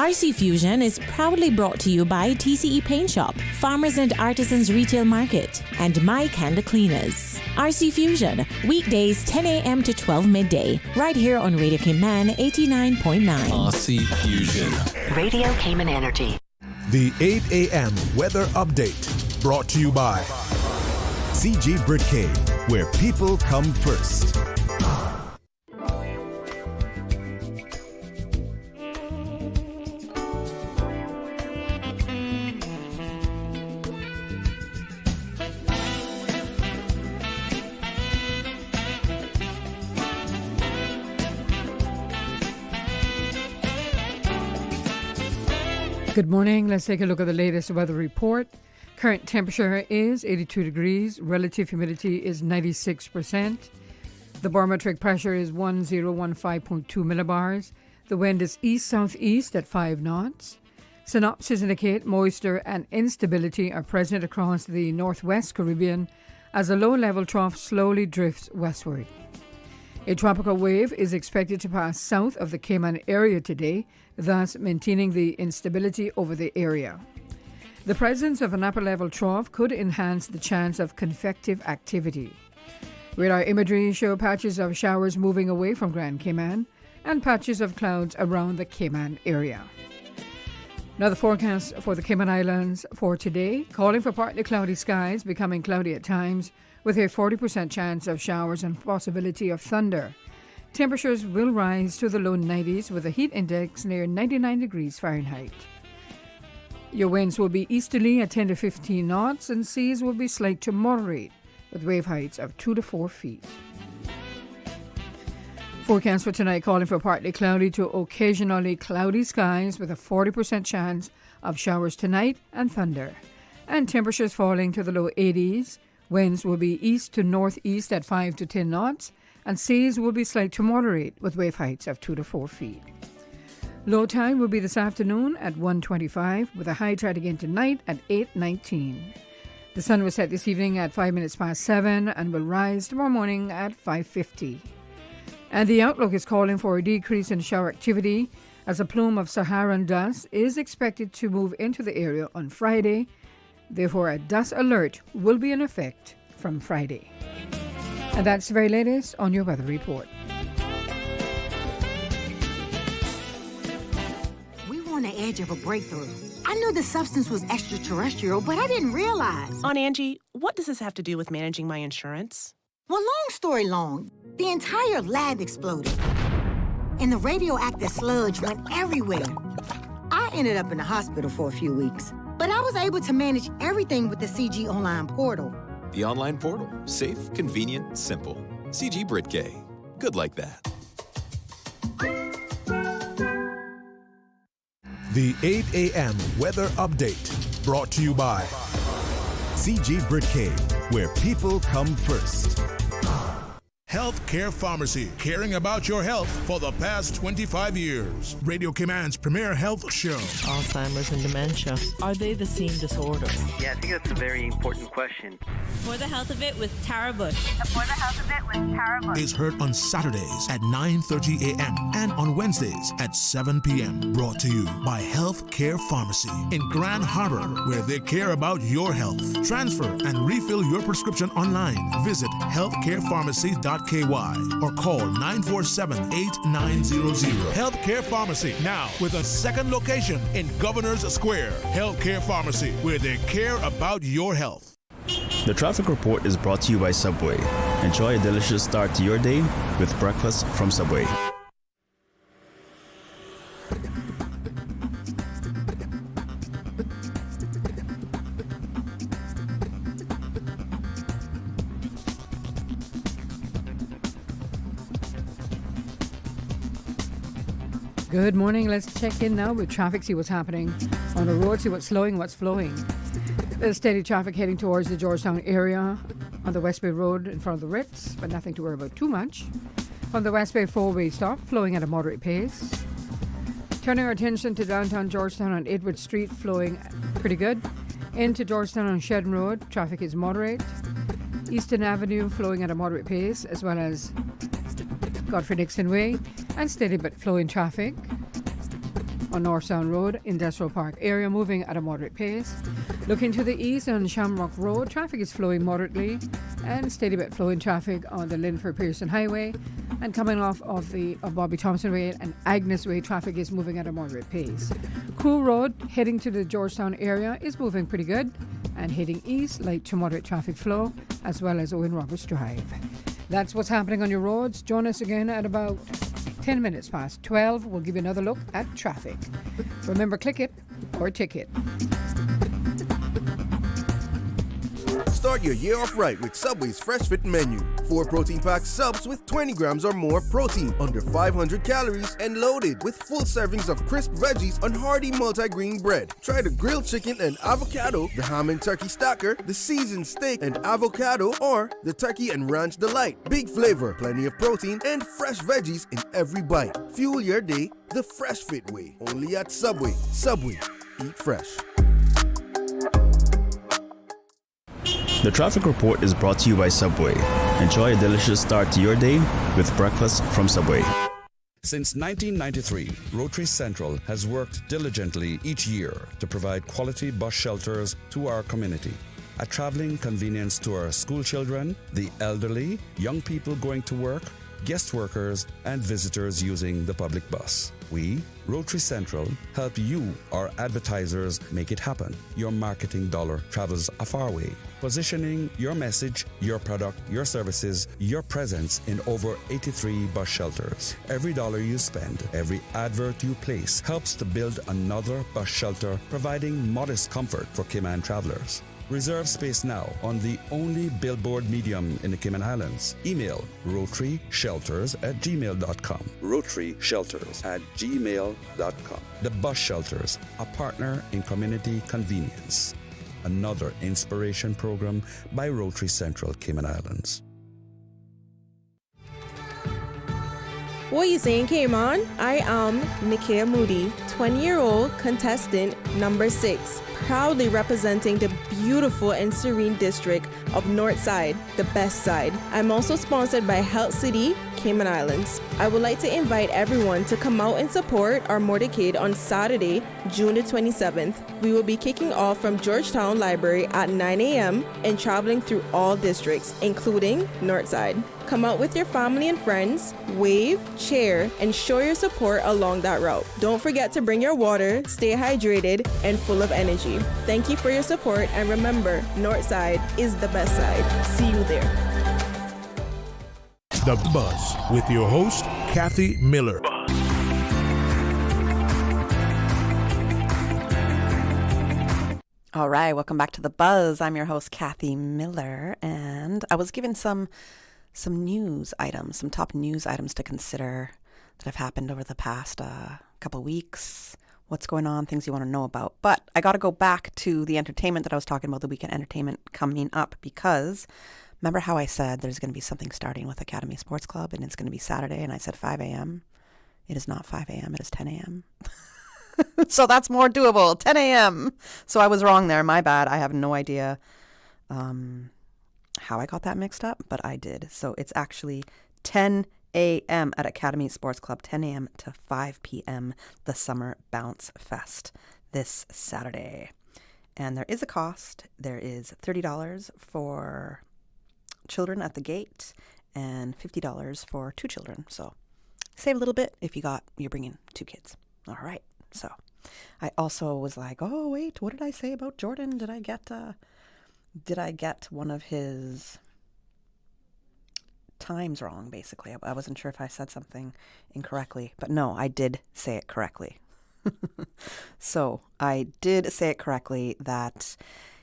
RC Fusion is proudly brought to you by TCE Paint Shop, Farmers and Artisans Retail Market, and My Canda Cleaners. RC Fusion, weekdays 10 a.m. to 12 midday, right here on Radio Cayman 89.9. RC Fusion. Radio Cayman Energy. The 8 a.m. weather update brought to you by CG Britcade, where people come first. Good morning. Let's take a look at the latest weather report. Current temperature is 82 degrees. Relative humidity is 96%. The barometric pressure is 1015.2 millibars. The wind is east-southeast at 5 knots. Synopsis indicate moisture and instability are present across the northwest Caribbean as a low-level trough slowly drifts westward. A tropical wave is expected to pass south of the Cayman area today, thus maintaining the instability over the area. The presence of an upper-level trough could enhance the chance of convective activity. Radar imagery show patches of showers moving away from Grand Cayman and patches of clouds around the Cayman area. Now the forecast for the Cayman Islands for today, calling for partly cloudy skies, becoming cloudy at times, with a 40% chance of showers and possibility of thunder. Temperatures will rise to the low 90s with a heat index near 99 degrees Fahrenheit. Your winds will be easterly at 10 to 15 knots and seas will be slight to moderate with wave heights of 2 to 4 feet. Forecast for tonight calling for partly cloudy to occasionally cloudy skies with a 40% chance of showers tonight and thunder. And temperatures falling to the low 80s. Winds will be east to northeast at 5 to 10 knots, and seas will be slight to moderate with wave heights of 2 to 4 feet. Low tide will be this afternoon at 1:25, with a high tide again tonight at 8:19. The sun will set this evening at 5 minutes past 7 and will rise tomorrow morning at 5:50. And the outlook is calling for a decrease in shower activity as a plume of Saharan dust is expected to move into the area on Friday. Therefore, a dust alert will be in effect from Friday. And that's the very latest on your weather report. We were on the edge of a breakthrough. I knew the substance was extraterrestrial, but I didn't realize. Aunt Angie, what does this have to do with managing my insurance? Well, long story long, the entire lab exploded. And the radioactive sludge went everywhere. I ended up in the hospital for a few weeks. But I was able to manage everything with the CG online portal. The online portal. Safe, convenient, simple. CG Britcade. Good like that. The 8 a.m. weather update brought to you by CG Britcade, where people come first. Healthcare Pharmacy, caring about your health for the past 25 years. Radio Cayman's premier health show. Alzheimer's and dementia, are they the same disorder? Yeah, I think that's a very important question. For the Health of It with Tara Bush. For the Health of It with Tara Bush. Is heard on Saturdays at 9:30 a.m. and on Wednesdays at 7 p.m. Brought to you by Healthcare Pharmacy in Grand Harbor, where they care about your health. Transfer and refill your prescription online. Visit healthcarepharmacy.com. or call 947-8900. Healthcare Pharmacy, now with a second location in Governor's Square. Healthcare Pharmacy, where they care about your health. The traffic report is brought to you by Subway. Enjoy a delicious start to your day with breakfast from Subway. Good morning. Let's check in now with traffic, see what's happening on the road, see what's slowing, what's flowing. There's steady traffic heading towards the Georgetown area on the West Bay Road in front of the Ritz, but nothing to worry about too much. On the West Bay four-way stop, flowing at a moderate pace. Turning our attention to downtown Georgetown on Edward Street, flowing pretty good. Into Georgetown on Shedden Road, traffic is moderate. Eastern Avenue flowing at a moderate pace, as well as Godfrey Dixon Way, and steady but flowing traffic. on North Sound Road, Industrial Park area, moving at a moderate pace. Looking to the east on Shamrock Road, traffic is flowing moderately and steady bit flowing traffic on the Linford Pearson Highway. And coming off of Bobby Thompson Way and Agnes Way, traffic is moving at a moderate pace. Cool Road, heading to the Georgetown area, is moving pretty good. And heading east, light to moderate traffic flow, as well as Owen Roberts Drive. That's what's happening on your roads. Join us again at about 10 minutes past 12. We'll give you another look at traffic. Remember, click it or ticket. Start your year off right with Subway's Fresh Fit menu. 4 protein-packed subs with 20 grams or more protein, under 500 calories, and loaded with full servings of crisp veggies on hearty multi-grain bread. Try the grilled chicken and avocado, the ham and turkey stacker, the seasoned steak and avocado, or the turkey and ranch delight. Big flavor, plenty of protein, and fresh veggies in every bite. Fuel your day the Fresh Fit way. Only at Subway. Subway. Eat fresh. The traffic report is brought to you by Subway. Enjoy a delicious start to your day with breakfast from Subway. Since 1993, Rotary Central has worked diligently each year to provide quality bus shelters to our community. A traveling convenience to our school children, the elderly, young people going to work, guest workers, and visitors using the public bus. We, Rotary Central, help you, our advertisers, make it happen. Your marketing dollar travels a far way. Positioning your message, your product, your services, your presence in over 83 bus shelters. Every dollar you spend, every advert you place helps to build another bus shelter, providing modest comfort for Cayman travelers. Reserve space now on the only billboard medium in the Cayman Islands. Email rotaryshelters@gmail.com. rotaryshelters@gmail.com. The Bus Shelters, a partner in community convenience. Another inspiration program by Rotary Central Cayman Islands. What you saying, Cayman? I am Nikia Moody, 20-year-old contestant number 6, proudly representing the beautiful and serene district of Northside, the best side. I'm also sponsored by Health City, Cayman Islands. I would like to invite everyone to come out and support our motorcade on Saturday, June the 27th. We will be kicking off from Georgetown Library at 9 a.m. and traveling through all districts, including Northside. Come out with your family and friends, wave, cheer, and show your support along that route. Don't forget to bring your water, stay hydrated, and full of energy. Thank you for your support, and remember, Northside is the best side. See you there. The Buzz with your host, Kathy Miller. All right, welcome back to The Buzz. I'm your host, Kathy Miller, and I was given some news items, some top news items to consider that have happened over the past couple weeks. What's going on, things you want to know about. But I got to go back to the entertainment that I was talking about, the weekend entertainment coming up, because remember how I said there's going to be something starting with Academy Sports Club, and it's going to be Saturday, and I said 5 a.m.? It is not 5 a.m., it is 10 a.m. So that's more doable, 10 a.m. So I was wrong there, my bad. I have no idea how I got that mixed up, but I did. So it's actually 10 a.m. at Academy Sports Club, 10 a.m. to 5 p.m. the Summer Bounce Fest this Saturday. And there is a cost. There is $30 for children at the gate and $50 for 2 children. So save a little bit if you're bringing 2 kids. All right. So I also was like, oh, wait, what did I say about Jordan? Did I get one of his times wrong, basically? I wasn't sure if I said something incorrectly, but no, I did say it correctly. So I did say it correctly that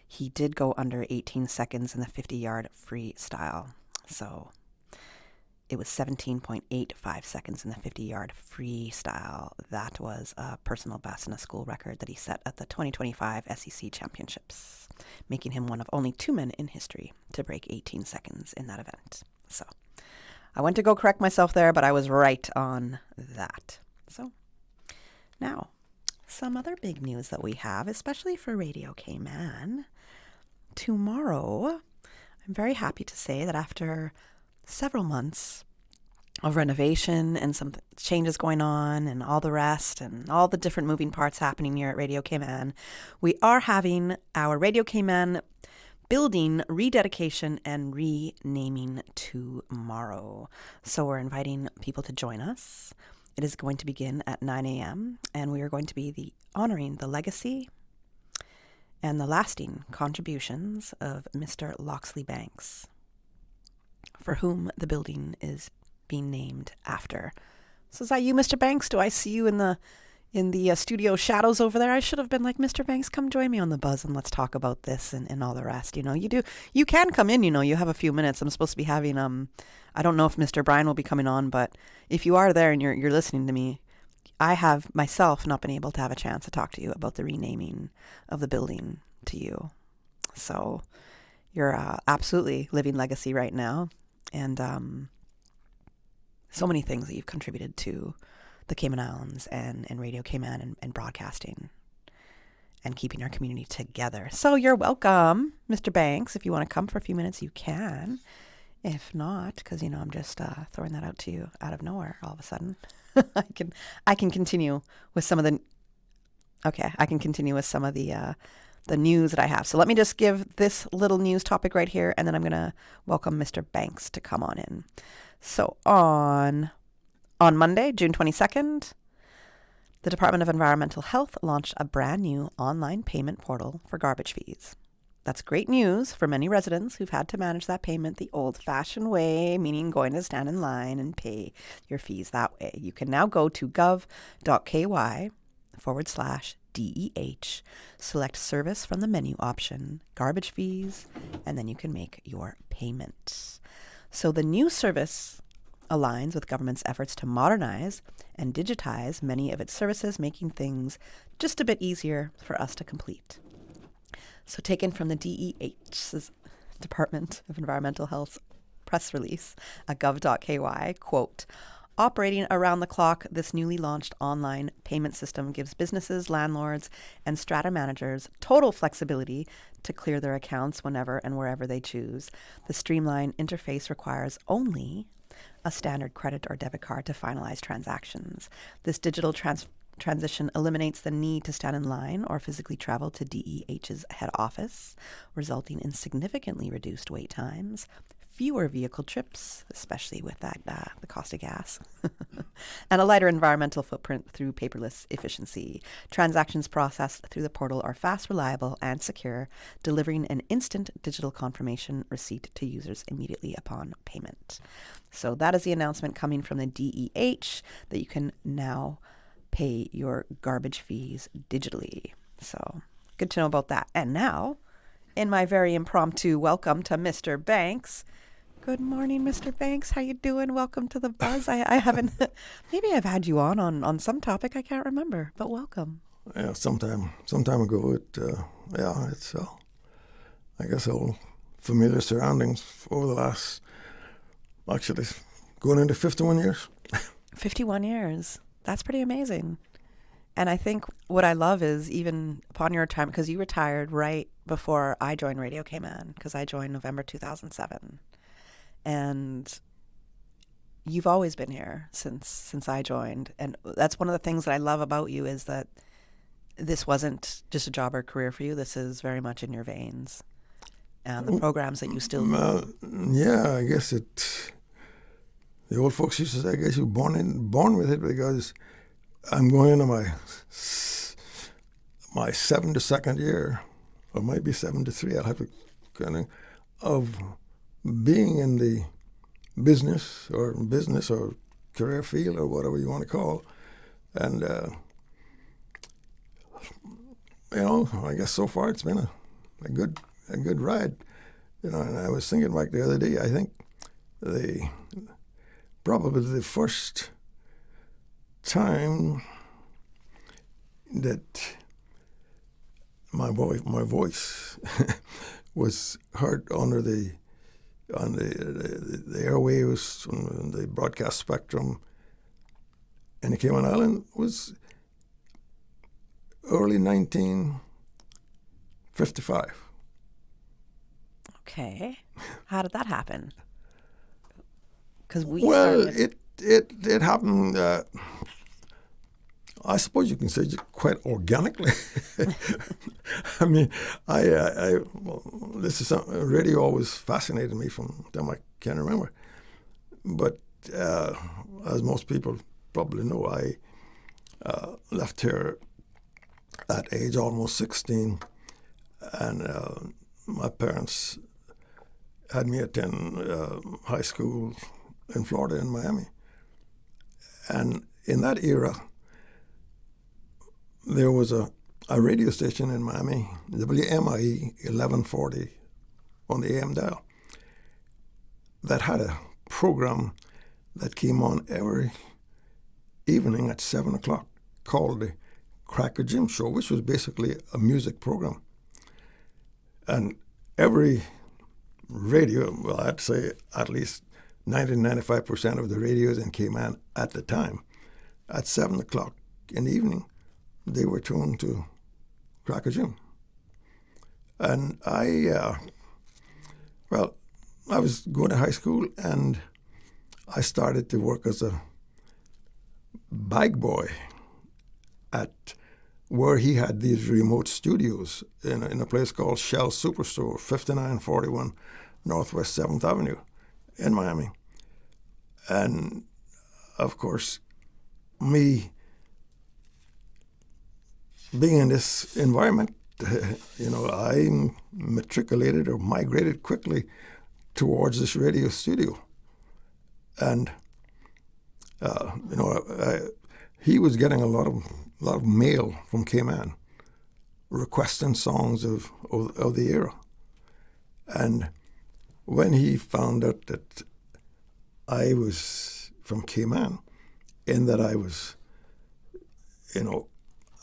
he did go under 18 seconds in the 50-yard freestyle. So it was 17.85 seconds in the 50-yard freestyle. That was a personal best and a school record that he set at the 2025 SEC Championships, making him one of only 2 men in history to break 18 seconds in that event. So I went to go correct myself there, but I was right on that. So now, some other big news that we have, especially for Radio Cayman. Tomorrow, I'm very happy to say that after several months of renovation and some changes going on and all the rest and all the different moving parts happening here at Radio Cayman, we are having our Radio Cayman building rededication and renaming tomorrow. So we're inviting people to join us. It is going to begin at 9 a.m. and we are going to be honoring the legacy and the lasting contributions of Mr. Loxley Banks, for whom the building is being named after. So is that you, Mr. Banks? Do I see you in the studio shadows over there? I should have been like, Mr. Banks, come join me on the buzz and let's talk about this and all the rest. You can come in, you have a few minutes. I'm supposed to be having, I don't know if Mr. Bryan will be coming on, but if you are there and you're listening to me, I have myself not been able to have a chance to talk to you about the renaming of the building to you. So you're absolutely living legacy right now. And so many things that you've contributed to the Cayman Islands and Radio Cayman and broadcasting and keeping our community together. So you're welcome, Mr. Banks. If you want to come for a few minutes, you can. If not, because, I'm just throwing that out to you out of nowhere all of a sudden. I can continue with some of the news that I have. So let me just give this little news topic right here, and then I'm going to welcome Mr. Banks to come on in. So on Monday, June 22nd, the Department of Environmental Health launched a brand new online payment portal for garbage fees. That's great news for many residents who've had to manage that payment the old-fashioned way, meaning going to stand in line and pay your fees that way. You can now go to gov.ky/DEH, select service from the menu option, garbage fees, and then you can make your payment. So the new service aligns with government's efforts to modernize and digitize many of its services, making things just a bit easier for us to complete. So taken from the DEH's Department of Environmental Health's press release at gov.ky, quote, operating around the clock, this newly launched online payment system gives businesses, landlords, and strata managers total flexibility to clear their accounts whenever and wherever they choose. The streamlined interface requires only a standard credit or debit card to finalize transactions. This digital transition eliminates the need to stand in line or physically travel to DEH's head office, resulting in significantly reduced wait times, fewer vehicle trips, especially with that the cost of gas, and a lighter environmental footprint through paperless efficiency. Transactions processed through the portal are fast, reliable, and secure, delivering an instant digital confirmation receipt to users immediately upon payment. So that is the announcement coming from the DEH that you can now pay your garbage fees digitally. So good to know about that. And now, in my very impromptu welcome to Mr. Banks. Good morning, Mr. Banks. How you doing? Welcome to the buzz. I haven't, maybe I've had you on some topic. I can't remember, but welcome. Yeah, some time ago. It's I guess all familiar surroundings over the last, actually, going into 51 years. 51 years. That's pretty amazing. And I think what I love is even upon your time, because you retired right before I joined Radio Cayman, because I joined November 2007. And you've always been here since I joined. And that's one of the things that I love about you is that this wasn't just a job or career for you. This is very much in your veins. And the programs that you still do. Yeah, I guess the old folks used to say, I guess you're born with it, because I'm going into my 72nd year, or maybe 73. I'll have to of being in the business or career field or whatever you want to call, and I guess so far it's been a good ride, And I was thinking back the other day. I think probably the first time that my voice was heard on the airwaves, on the broadcast spectrum in the Cayman Island was early 1955. Okay. How did that happen? Because it happened. I suppose you can say quite organically. I mean, this is radio always fascinated me from the time I can remember. But as most people probably know, I left here at age almost 16, and my parents had me attend high school in Florida, in Miami. And in that era, there was a radio station in Miami, WMIE 1140 on the AM dial, that had a program that came on every evening at 7 o'clock called the Cracker Jim Show, which was basically a music program. And every radio, well, I'd say at least 90-95% of the radios in Cayman at the time, at 7 o'clock in the evening, they were tuned to Cracker Jim. And I was going to high school, and I started to work as a bag boy at where he had these remote studios in a place called Shell Superstore, 5941 Northwest 7th Avenue in Miami. And, of course, me being in this environment, I matriculated or migrated quickly towards this radio studio. And, he was getting a lot of mail from Cayman requesting songs of the era. And when he found out that I was from Cayman, and that I was,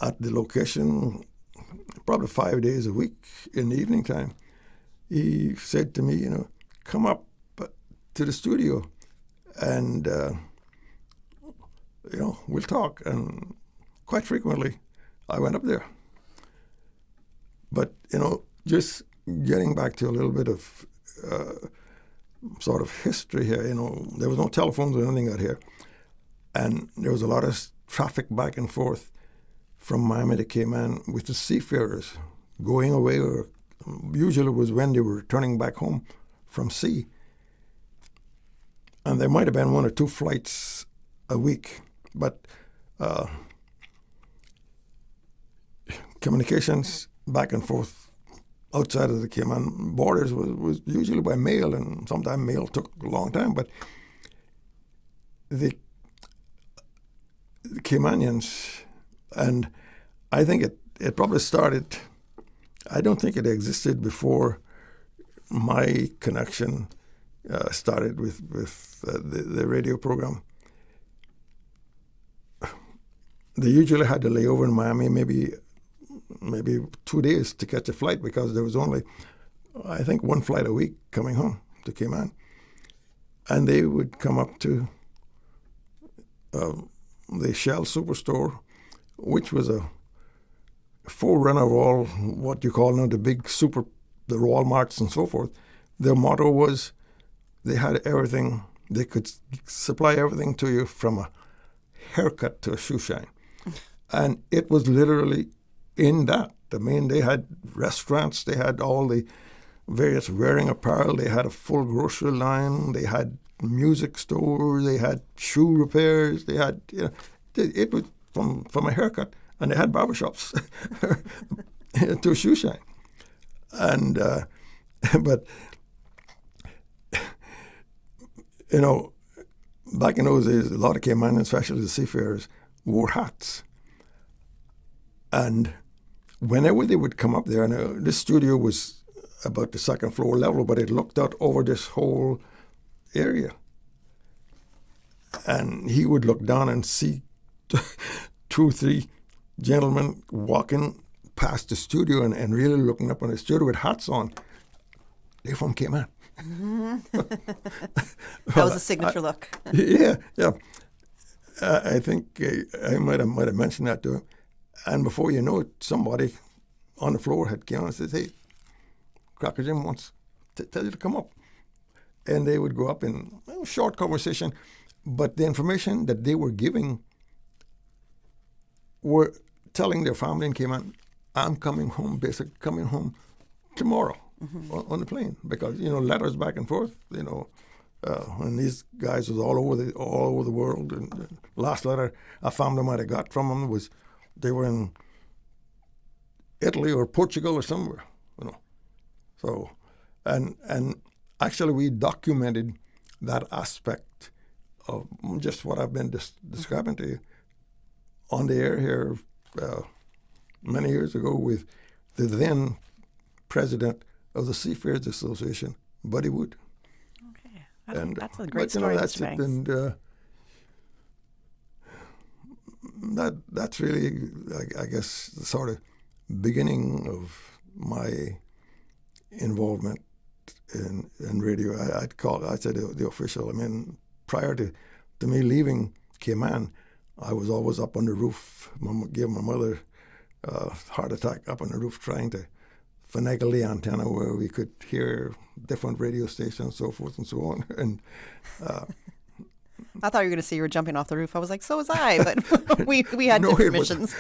at the location probably 5 days a week in the evening time, he said to me, come up to the studio and, we'll talk. And quite frequently, I went up there. But, just getting back to a little bit of sort of history here, there was no telephones or anything out here. And there was a lot of traffic back and forth from Miami to Cayman with the seafarers going away, or usually it was when they were returning back home from sea. And there might have been 1 or 2 flights a week, but communications back and forth outside of the Cayman borders was usually by mail, and sometimes mail took a long time. But the Caymanians, and I think it probably started, I don't think it existed before my connection started with the radio program. They usually had to lay over in Miami maybe 2 days to catch a flight, because there was only, I think, 1 flight a week coming home to Cayman. And they would come up to the Shell Superstore, which was a forerunner of all what you call now the Walmarts and so forth. Their motto was they had everything, they could supply everything to you from a haircut to a shoe shine. And it was literally in that. I mean, they had restaurants, they had all the various wearing apparel, they had a full grocery line, they had music stores, they had shoe repairs, they had, it was from a haircut, and they had barbershops to a shoe shine. And, but, back in those days, a lot of Caymanians, especially the seafarers, wore hats. And whenever they would come up there, and this studio was about the 2nd floor level, but it looked out over this whole area. And he would look down and see 2 or 3 gentlemen walking past the studio and really looking up on the studio with hats on. They're from Cayman. That was a signature look. Yeah. I think I might have mentioned that to him. And before you know it, somebody on the floor had come and said, "Hey, Cracker Jim wants to tell you to come up." And they would go up in a short conversation. But the information that they were giving were telling their family in Cayman, I'm coming home, basically coming home tomorrow on the plane, because letters back and forth, and these guys was all over the world. And the last letter a family might have got from them was they were in Italy or Portugal or somewhere, So, and actually we documented that aspect of just what I've been describing to you on the air here many years ago with the then president of the Seafarers Association, Buddy Wood. Okay, that's a great story, that's Mr. it, Banks. And that's really, I guess, the sort of beginning of my involvement in radio. I'd say the official. I mean, prior to me leaving Cayman, I was always up on the roof, gave my mother a heart attack up on the roof trying to finagle the antenna where we could hear different radio stations, so forth and so on. And I thought you were going to say you were jumping off the roof. I was like, so was I, but we had different missions.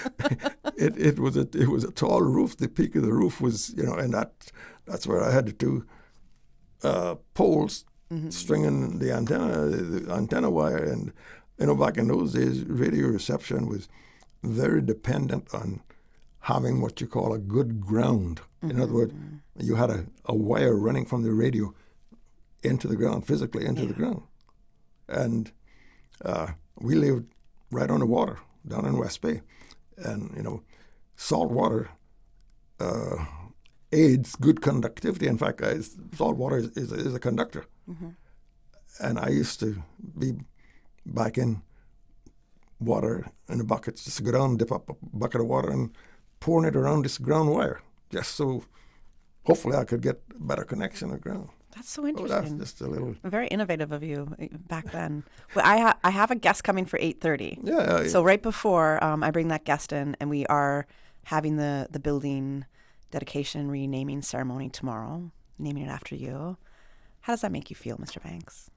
It was a tall roof. The peak of the roof was, and that's where I had the two poles stringing the antenna wire. And back in those days, radio reception was very dependent on having what you call a good ground. In other words, you had a wire running from the radio into the ground, physically into the ground. And we lived right on the water down in West Bay. And, salt water aids good conductivity. In fact, salt water is a conductor. And I used to be back in water in the buckets, just go down, dip up a bucket of water and pouring it around this ground wire, just so hopefully I could get a better connection to ground. That's so interesting. That's just a little... Very innovative of you back then. Well, I have a guest coming for 8:30. Yeah. So right before I bring that guest in, and we are having the building dedication renaming ceremony tomorrow, naming it after you. How does that make you feel, Mr. Banks?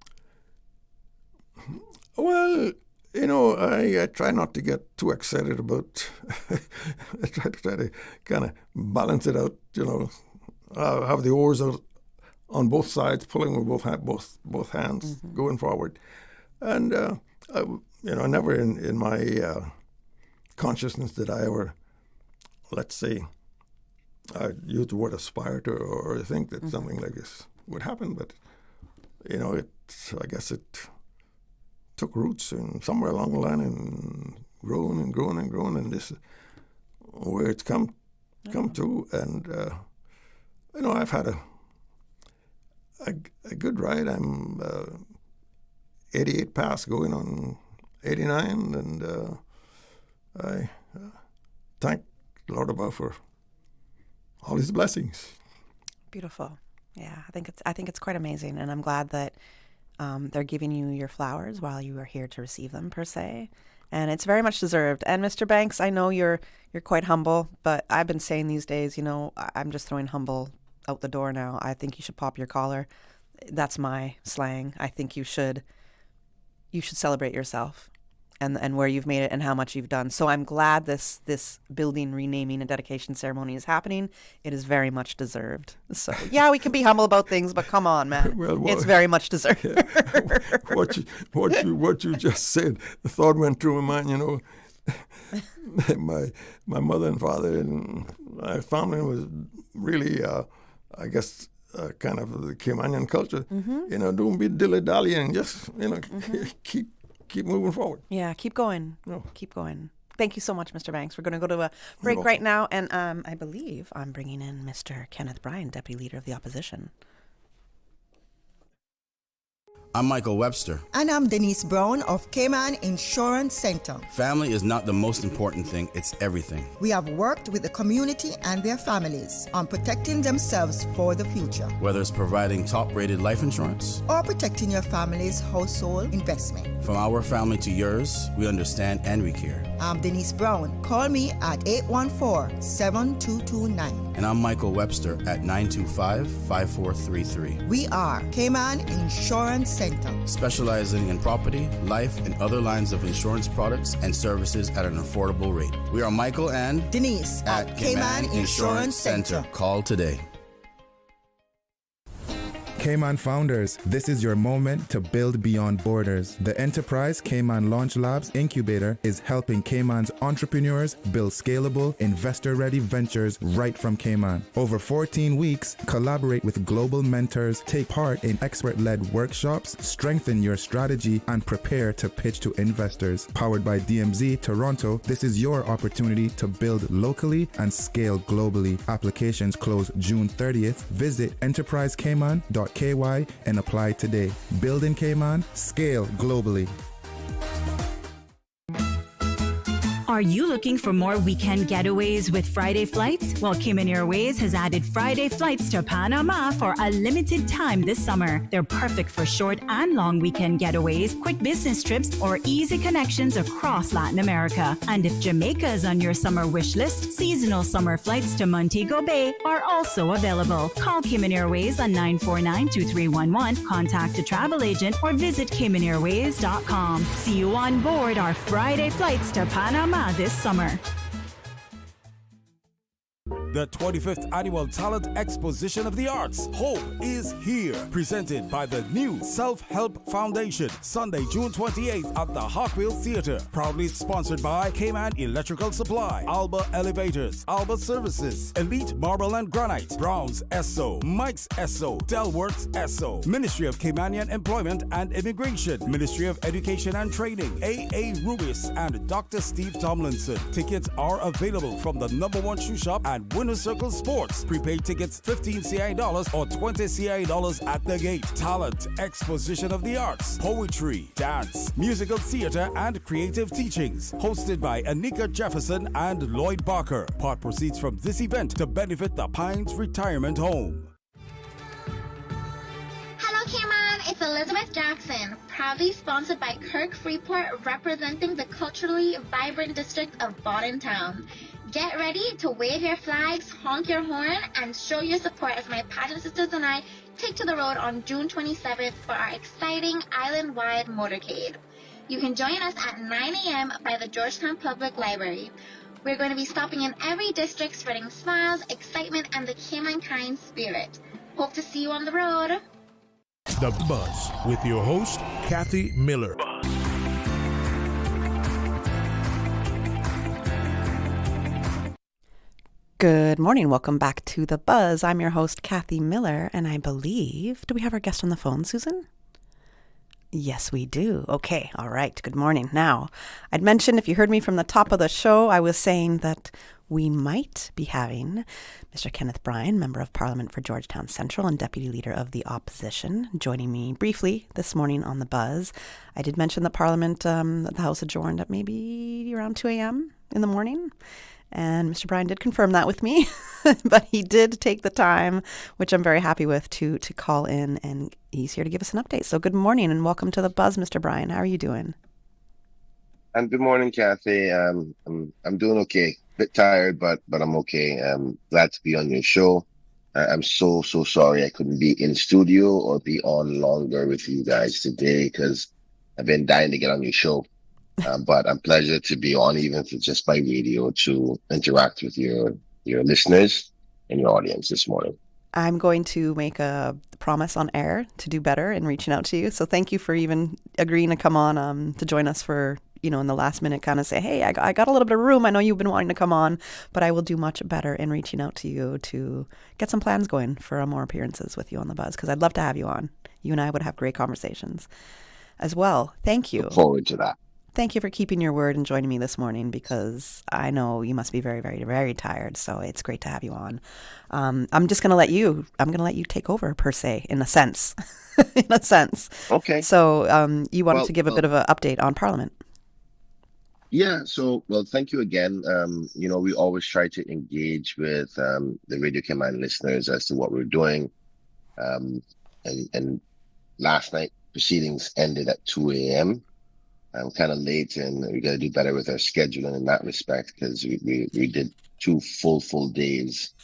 Well, I try not to get too excited about. I try to kind of balance it out. Have the oars out on both sides, pulling with both hands, going forward, and never in my consciousness did I ever, let's say, I use the word aspire to or think that something like this would happen, but I guess it took roots and somewhere along the line and grown and grown and grown, and this is where it's come to. And I've had a good ride. I'm 88 past, going on 89, and I thank the Lord above for all His blessings. Beautiful. Yeah, I think it's quite amazing, and I'm glad that they're giving you your flowers while you are here to receive them, per se, and it's very much deserved. And Mr. Banks, I know you're quite humble, but I've been saying these days, I'm just throwing humble out the door now. I think you should pop your collar. That's my slang. I think you should celebrate yourself and where you've made it and how much you've done. So I'm glad this building renaming and dedication ceremony is happening. It is very much deserved. So yeah, we can be humble about things, but come on, man, it's very much deserved. What you just said, the thought went through my mind. My mother and father and my family was really, I guess, kind of the Caymanian culture. Don't be dilly-dallying, just keep moving forward. Yeah, keep going. No. Keep going. Thank you so much, Mr. Banks. We're going to go to a break right now, and I believe I'm bringing in Mr. Kenneth Bryan, Deputy Leader of the Opposition. I'm Michael Webster. And I'm Denise Brown of Cayman Insurance Center. Family is not the most important thing, it's everything. We have worked with the community and their families on protecting themselves for the future. Whether it's providing top-rated life insurance or protecting your family's household investment. From our family to yours, we understand and we care. I'm Denise Brown. Call me at 814-7229. And I'm Michael Webster at 925-5433. We are Cayman Insurance Center. Specializing in property, life, and other lines of insurance products and services at an affordable rate. We are Michael and Denise at Cayman Insurance Center. Call today. Cayman founders, this is your moment to build beyond borders. The Enterprise Cayman Launch Labs Incubator is helping Cayman's entrepreneurs build scalable, investor-ready ventures right from Cayman. Over 14 weeks, collaborate with global mentors, take part in expert-led workshops, strengthen your strategy, and prepare to pitch to investors. Powered by DMZ Toronto, this is your opportunity to build locally and scale globally. Applications close June 30th. Visit enterprisecayman.ky and apply today. Build in Cayman, scale globally. Are you looking for more weekend getaways with Friday flights? Well, Cayman Airways has added Friday flights to Panama for a limited time this summer. They're perfect for short and long weekend getaways, quick business trips, or easy connections across Latin America. And if Jamaica is on your summer wish list, seasonal summer flights to Montego Bay are also available. Call Cayman Airways on 949-2311, contact a travel agent, or visit CaymanAirways.com. See you on board our Friday flights to Panama this summer. The 25th Annual Talent Exposition of the Arts, Hope is Here, presented by the new Self-Help Foundation, Sunday, June 28th at the Hawkville Theatre. Proudly sponsored by Cayman Electrical Supply, Alba Elevators, Alba Services, Elite Marble and Granite, Browns Esso, Mike's Esso, Delworth's Esso, Ministry of Caymanian Employment and Immigration, Ministry of Education and Training, A.A. Rubis, and Dr. Steve Tomlinson. Tickets are available from the #1 shoe shop and Winner Circle Sports. Prepaid tickets $15 CI or $20 CI at the gate. Talent, exposition of the arts, poetry, dance, musical theater, and creative teachings. Hosted by Anika Jefferson and Lloyd Barker. Part proceeds from this event to benefit the Pines Retirement Home. Hello, Cayman. It's Elizabeth Jackson, proudly sponsored by Kirk Freeport, representing the culturally vibrant district of Bodden Town. Get ready to wave your flags, honk your horn, and show your support as my pageant sisters and I take to the road on June 27th for our exciting island-wide motorcade. You can join us at 9 a.m. by the Georgetown Public Library. We're going to be stopping in every district, spreading smiles, excitement, and the Cayman-kind spirit. Hope to see you on the road. The Buzz with your host, Kathy Miller. Good morning. Welcome back to The Buzz. I'm your host, Kathy Miller, and I believe, do we have our guest on the phone, Susan? Yes, we do. Okay. All right. Good morning. Now, I'd mentioned, if you heard me from the top of the show, I was saying that we might be having Mr. Kenneth Bryan, Member of Parliament for Georgetown Central and Deputy Leader of the Opposition, joining me briefly this morning on The Buzz. I did mention that Parliament, the House adjourned at maybe around 2 a.m. in the morning. And Mr. Bryan did confirm that with me, but he did take the time, which I'm very happy with, to call in, and he's here to give us an update. So good morning and welcome to The Buzz, Mr. Bryan. How are you doing? And good morning, Kathy. I'm doing okay. Bit tired, but I'm okay. I'm glad to be on your show. I'm so sorry I couldn't be in studio or be on longer with you guys today because I've been dying to get on your show. But I'm pleasure to be on, even if it's just by radio, to interact with your listeners and your audience this morning. I'm going to make a promise on air to do better in reaching out to you. So thank you for even agreeing to come on to join us for, in the last minute, kind of say, hey, I got a little bit of room. I know you've been wanting to come on, but I will do much better in reaching out to you to get some plans going for more appearances with you on The Buzz, because I'd love to have you on. You and I would have great conversations as well. Thank you. Look forward to that. Thank you for keeping your word and joining me this morning, because I know you must be very, very, very tired. So it's great to have you on. I'm going to let you take over, per se, in a sense. Okay. So you wanted to give a bit of an update on Parliament. Yeah. So, thank you again. We always try to engage with the Radio Cayman listeners as to what we're doing. And last night proceedings ended at 2 a.m. I'm kind of late, and we got to do better with our scheduling in that respect, because we did 2 full days,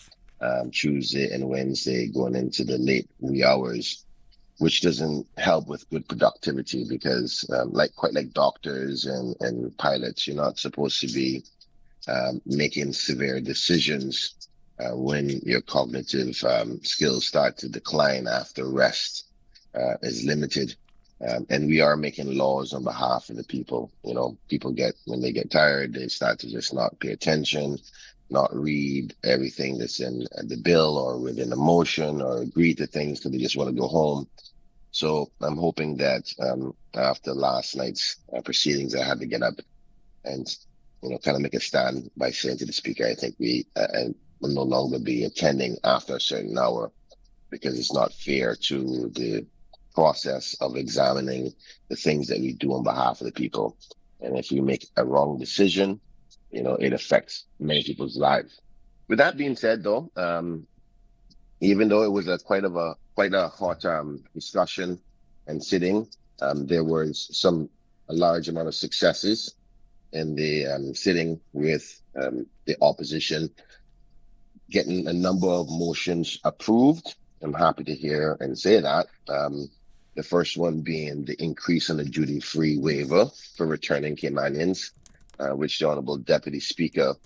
Tuesday and Wednesday, going into the late wee hours. which doesn't help with good productivity because, quite like doctors and pilots, you're not supposed to be making severe decisions when your cognitive skills start to decline after rest is limited. And we are making laws on behalf of the people. People when they get tired, they start to just not pay attention, not read everything that's in the bill or within the motion or agree to things because they just want to go home. So I'm hoping that after last night's proceedings, I had to get up and kind of make a stand by saying to the speaker, I think we will no longer be attending after a certain hour because it's not fair to the process of examining the things that we do on behalf of the people. And if you make a wrong decision, it affects many people's lives. With that being said, though, even though it was quite a hot discussion and sitting, there was a large amount of successes in the sitting with the opposition getting a number of motions approved. I'm happy to hear and say that. The first one being the increase in the duty-free waiver for returning Caymanians, which the Honorable Deputy Speaker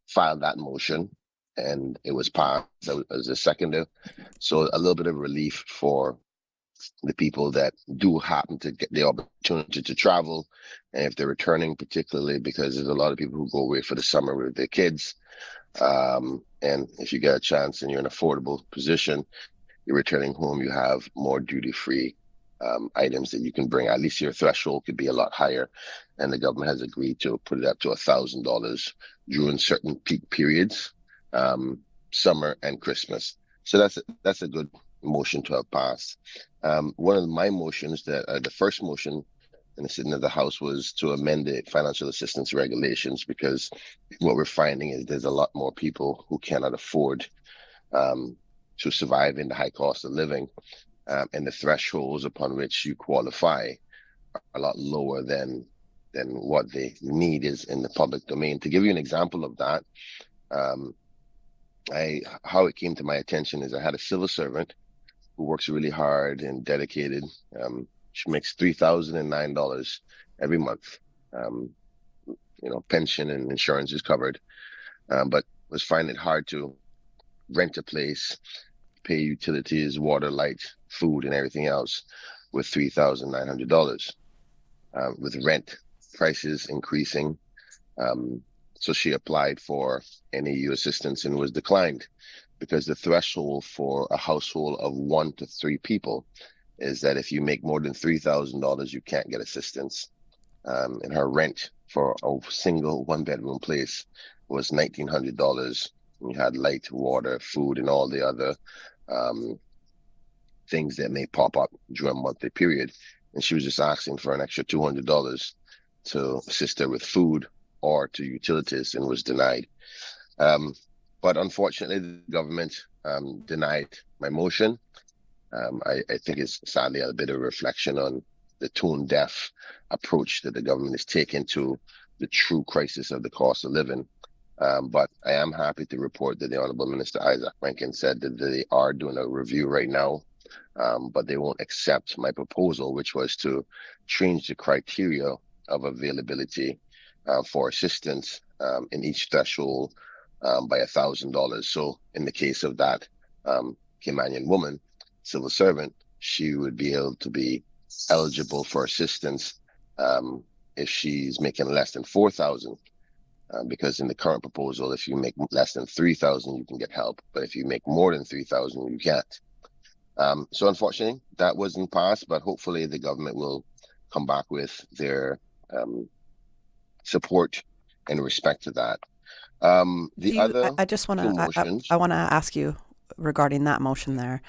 filed that motion, and it was passed as a seconder. So a little bit of relief for the people that do happen to get the opportunity to travel, and if they're returning, particularly because there's a lot of people who go away for the summer with their kids. And if you get a chance and you're in an affordable position, you're returning home, you have more duty-free items that you can bring. At least your threshold could be a lot higher, and the government has agreed to put it up to $1,000 during certain peak periods, summer and Christmas. So that's a good motion to have passed. One of my motions the first motion in the sitting of the House was to amend the financial assistance regulations, because what we're finding is there's a lot more people who cannot afford to survive in the high cost of living, and the thresholds upon which you qualify are a lot lower than what the need is in the public domain. To give you an example of that, how it came to my attention is I had a civil servant who works really hard and dedicated. She makes $3,009 every month. Pension and insurance is covered, but was finding it hard to rent a place, pay utilities, water, light, food, and everything else with $3,900. With rent prices increasing, so she applied for NAU assistance and was declined, because the threshold for a household of 1 to 3 people is that if you make more than $3,000, you can't get assistance. And her rent for a single 1-bedroom place was $1,900. You had light, water, food, and all the other things that may pop up during a monthly period. And she was just asking for an extra $200 to assist her with food or to utilities, and was denied. But unfortunately, the government denied my motion. I think it's sadly a bit of reflection on the tone-deaf approach that the government is taking to the true crisis of the cost of living. But I am happy to report that the Honorable Minister Isaac Rankin said that they are doing a review right now, but they won't accept my proposal, which was to change the criteria of availability for assistance in each threshold by $1,000. So in the case of that Caymanian woman, civil servant, she would be able to be eligible for assistance if she's making less than $4,000. Because in the current proposal, if you make less than $3,000, you can get help. But if you make more than $3,000, you can't. So unfortunately, that wasn't passed, but hopefully the government will come back with their support in respect to that. I just want to I want to ask you regarding that motion there.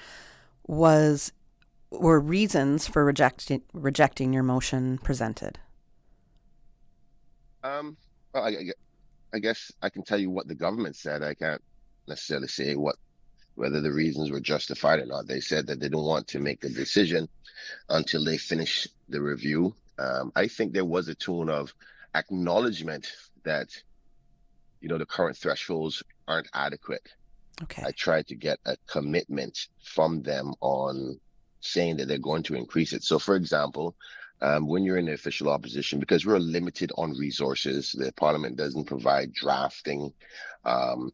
Were reasons for rejecting your motion presented? Well, I guess I can tell you what the government said. I can't necessarily say whether the reasons were justified or not. They said that they don't want to make a decision until they finish the review. I think there was a tone of acknowledgement that, the current thresholds aren't adequate. Okay. I tried to get a commitment from them on saying that they're going to increase it. So, for example, when you're in the official opposition, because we're limited on resources, the parliament doesn't provide drafting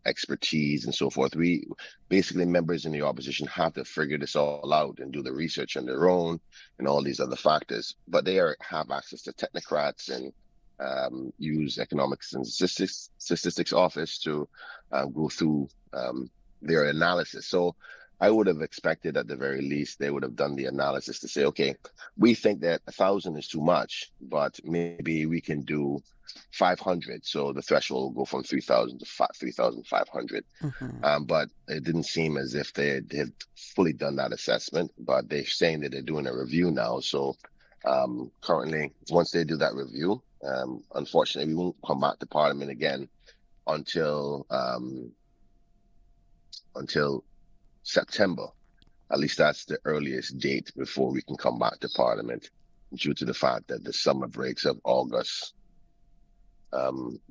expertise and so forth. We basically, members in the opposition have to figure this all out and do the research on their own and all these other factors. But they have access to technocrats and use economics and statistics office to go through their analysis. So I would have expected at the very least they would have done the analysis to say, okay, we think that 1,000 is too much, but maybe we can do 500. So the threshold will go from 3,000 to 3,500. But it didn't seem as if they had fully done that assessment, but they're saying that they're doing a review now. So currently, once they do that review, unfortunately, we won't come back to Parliament again until September. At least that's the earliest date before we can come back to Parliament, due to the fact that the summer breaks of August,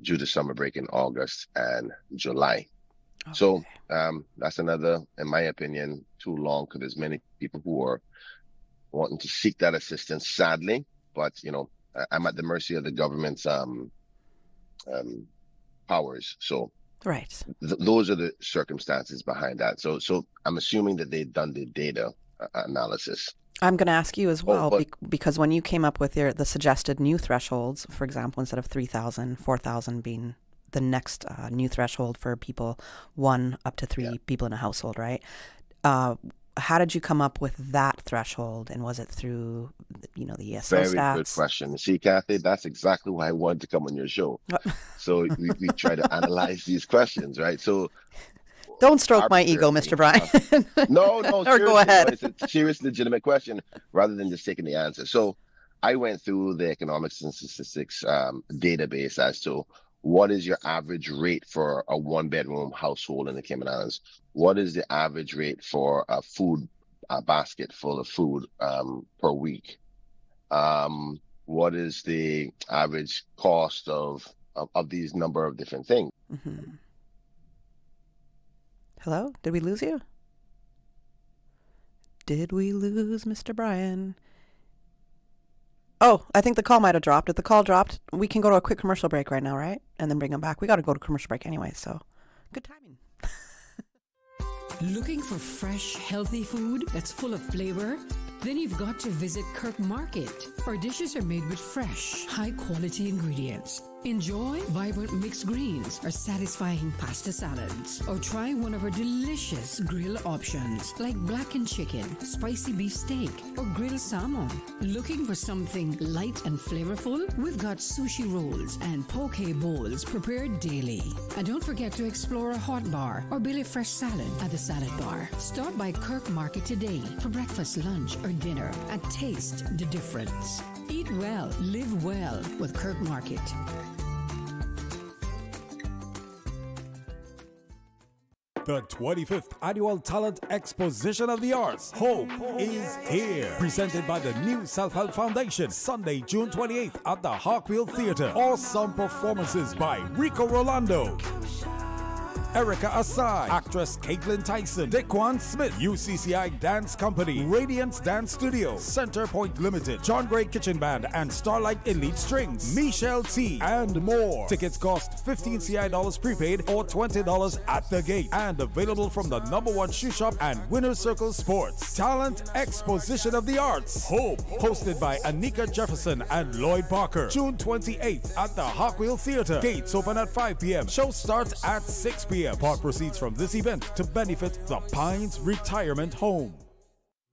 due to summer break in August and July. Okay. So that's another, in my opinion, too long, because there's many people who are wanting to seek that assistance, sadly. But, you know, I'm at the mercy of the government's powers. So right. Those are the circumstances behind that. So I'm assuming that they've done the data analysis. I'm going to ask you as well, because when you came up with the suggested new thresholds, for example, instead of 3,000, 4,000 being the next new threshold for people, 1 up to 3 people in a household, right? How did you come up with that threshold? And was it through, the ESO Very stats? Good question. See, Kathy, that's exactly why I wanted to come on your show. So we try to analyze these questions, right? So don't stroke my ego, Mr. Bryan. No, or go ahead. No, it's a serious, legitimate question rather than just taking the answer. So I went through the economics and statistics database as to what is your average rate for a 1-bedroom household in the Cayman Islands? What is the average rate for a basket full of food per week? What is the average cost of these number of different things? Mm-hmm. Hello? Did we lose you? Did we lose Mr. Bryan? Oh, I think the call might have dropped. If the call dropped, we can go to a quick commercial break right now, right? And then bring him back. We got to go to commercial break anyway, so good timing. Looking for fresh, healthy food that's full of flavor? Then you've got to visit Kirk Market. Our dishes are made with fresh, high-quality ingredients. Enjoy vibrant mixed greens or satisfying pasta salads. Or try one of our delicious grill options like blackened chicken, spicy beef steak, or grilled salmon. Looking for something light and flavorful? We've got sushi rolls and poke bowls prepared daily. And don't forget to explore a hot bar or Billy Fresh salad at the salad bar. Stop by Kirk Market today for breakfast, lunch, or dinner and taste the difference. Eat well, live well with Kirk Market. The 25th Annual Talent Exposition of the Arts, Hope is Here. Presented by the New Self-Help Foundation, Sunday, June 28th at the Hawkwheel Theatre. Awesome performances by Rico Rolando, Erica Asai, actress Caitlin Tyson, Daquan Smith, UCCI Dance Company, Radiance Dance Studio, Center Point Limited, John Gray Kitchen Band, and Starlight Elite Strings, Michelle T, and more. Tickets cost $15 CI prepaid or $20 at the gate, and available from the #1 shoe shop and Winner's Circle Sports. Talent Exposition of the Arts, Hope, hosted by Anika Jefferson and Lloyd Parker. June 28th at the Hawkwheel Theatre. Gates open at 5 p.m. Show starts at 6 p.m. Part proceeds from this event to benefit the Pines Retirement Home.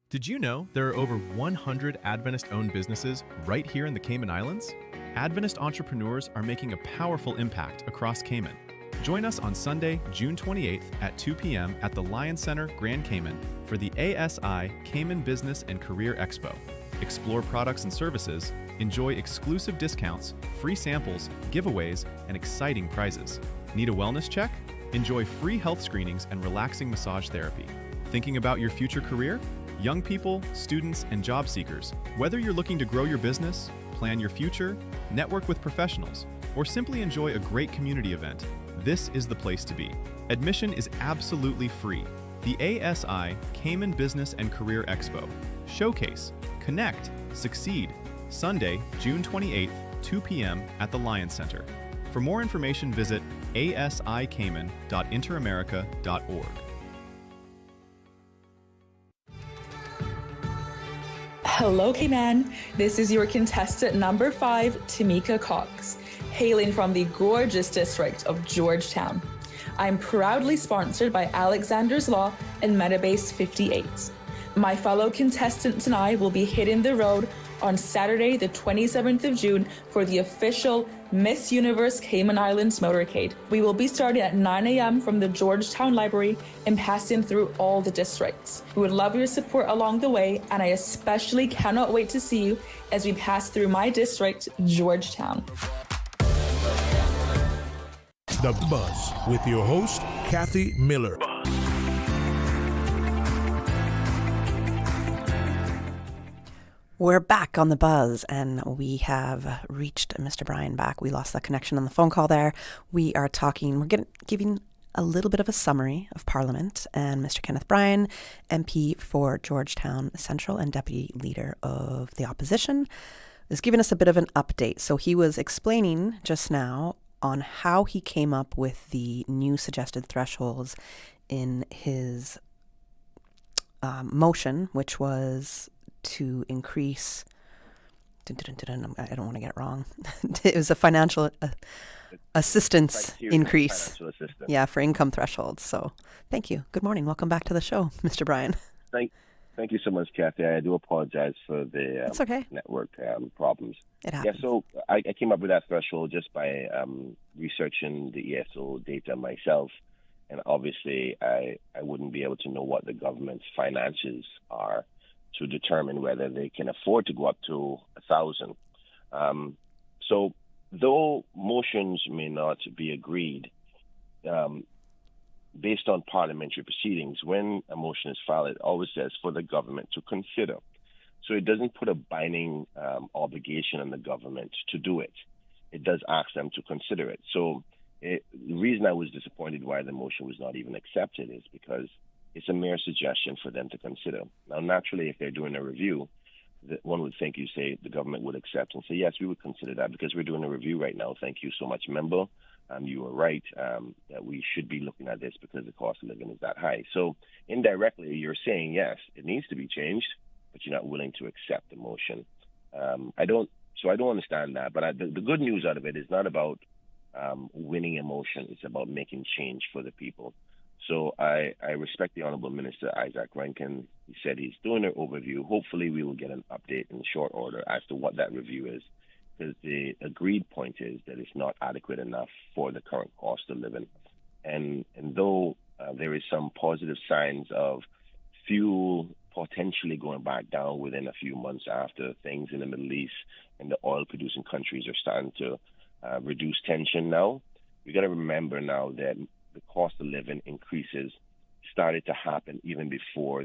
Did you know there are over 100 Adventist-owned businesses right here in the Cayman Islands? Adventist entrepreneurs are making a powerful impact across Cayman. Join us on Sunday, June 28th at 2 p.m. at the Lion Center, Grand Cayman for the ASI Cayman Business and Career Expo. Explore products and services, enjoy exclusive discounts, free samples, giveaways, and exciting prizes. Need a wellness check? Enjoy free health screenings and relaxing massage therapy. Thinking about your future career? Young people, students, and job seekers, whether you're looking to grow your business, plan your future, network with professionals, or simply enjoy a great community event, this is the place to be. Admission is absolutely free. The ASI Cayman Business and Career Expo. Showcase, connect, succeed. Sunday, June 28th, 2 p.m. at the Lion Center. For more information, visit asikayman.interamerica.org. Hello, Cayman. This is your contestant number 5, Tamika Cox, hailing from the gorgeous district of Georgetown. I'm proudly sponsored by Alexander's Law and Metabase 58. My fellow contestants and I will be hitting the road on Saturday, the 27th of June for the official Miss Universe Cayman Islands motorcade. We will be starting at 9 a.m. from the Georgetown Library and passing through all the districts. We would love your support along the way, and I especially cannot wait to see you as we pass through my district, Georgetown. The Buzz with your host, Kathy Miller. We're back on the Buzz, and we have reached Mr. Bryan back. We lost that connection on the phone call there. We're giving a little bit of a summary of Parliament, and Mr. Kenneth Bryan, MP for Georgetown Central and Deputy Leader of the Opposition, is giving us a bit of an update. So he was explaining just now on how he came up with the new suggested thresholds in his motion, which was to increase, I don't want to get it wrong. It was a financial assistance increase. Financial assistance. Yeah, for income thresholds. So thank you. Good morning. Welcome back to the show, Mr. Bryan. Thank you so much, Kathy. I do apologize for the It's okay. network problems. It happens. Yeah, so I came up with that threshold just by researching the ESO data myself. And obviously, I wouldn't be able to know what the government's finances are to determine whether they can afford to go up to 1,000. So though motions may not be agreed, based on parliamentary proceedings, when a motion is filed, it always says for the government to consider. So it doesn't put a binding obligation on the government to do it. It does ask them to consider it. So the reason I was disappointed why the motion was not even accepted is because it's a mere suggestion for them to consider. Now, naturally, if they're doing a review, one would think you say the government would accept and say, yes, we would consider that because we're doing a review right now. Thank you so much, member. You were right that we should be looking at this because the cost of living is that high. So indirectly, you're saying, yes, it needs to be changed, but you're not willing to accept the motion. I don't understand that. But the good news out of it is not about winning a motion. It's about making change for the people. So I respect the Honorable Minister Isaac Rankin. He said he's doing an overview. Hopefully we will get an update in short order as to what that review is, because the agreed point is that it's not adequate enough for the current cost of living. And though there is some positive signs of fuel potentially going back down within a few months after things in the Middle East and the oil-producing countries are starting to reduce tension now, we got to remember now that the cost of living increases started to happen even before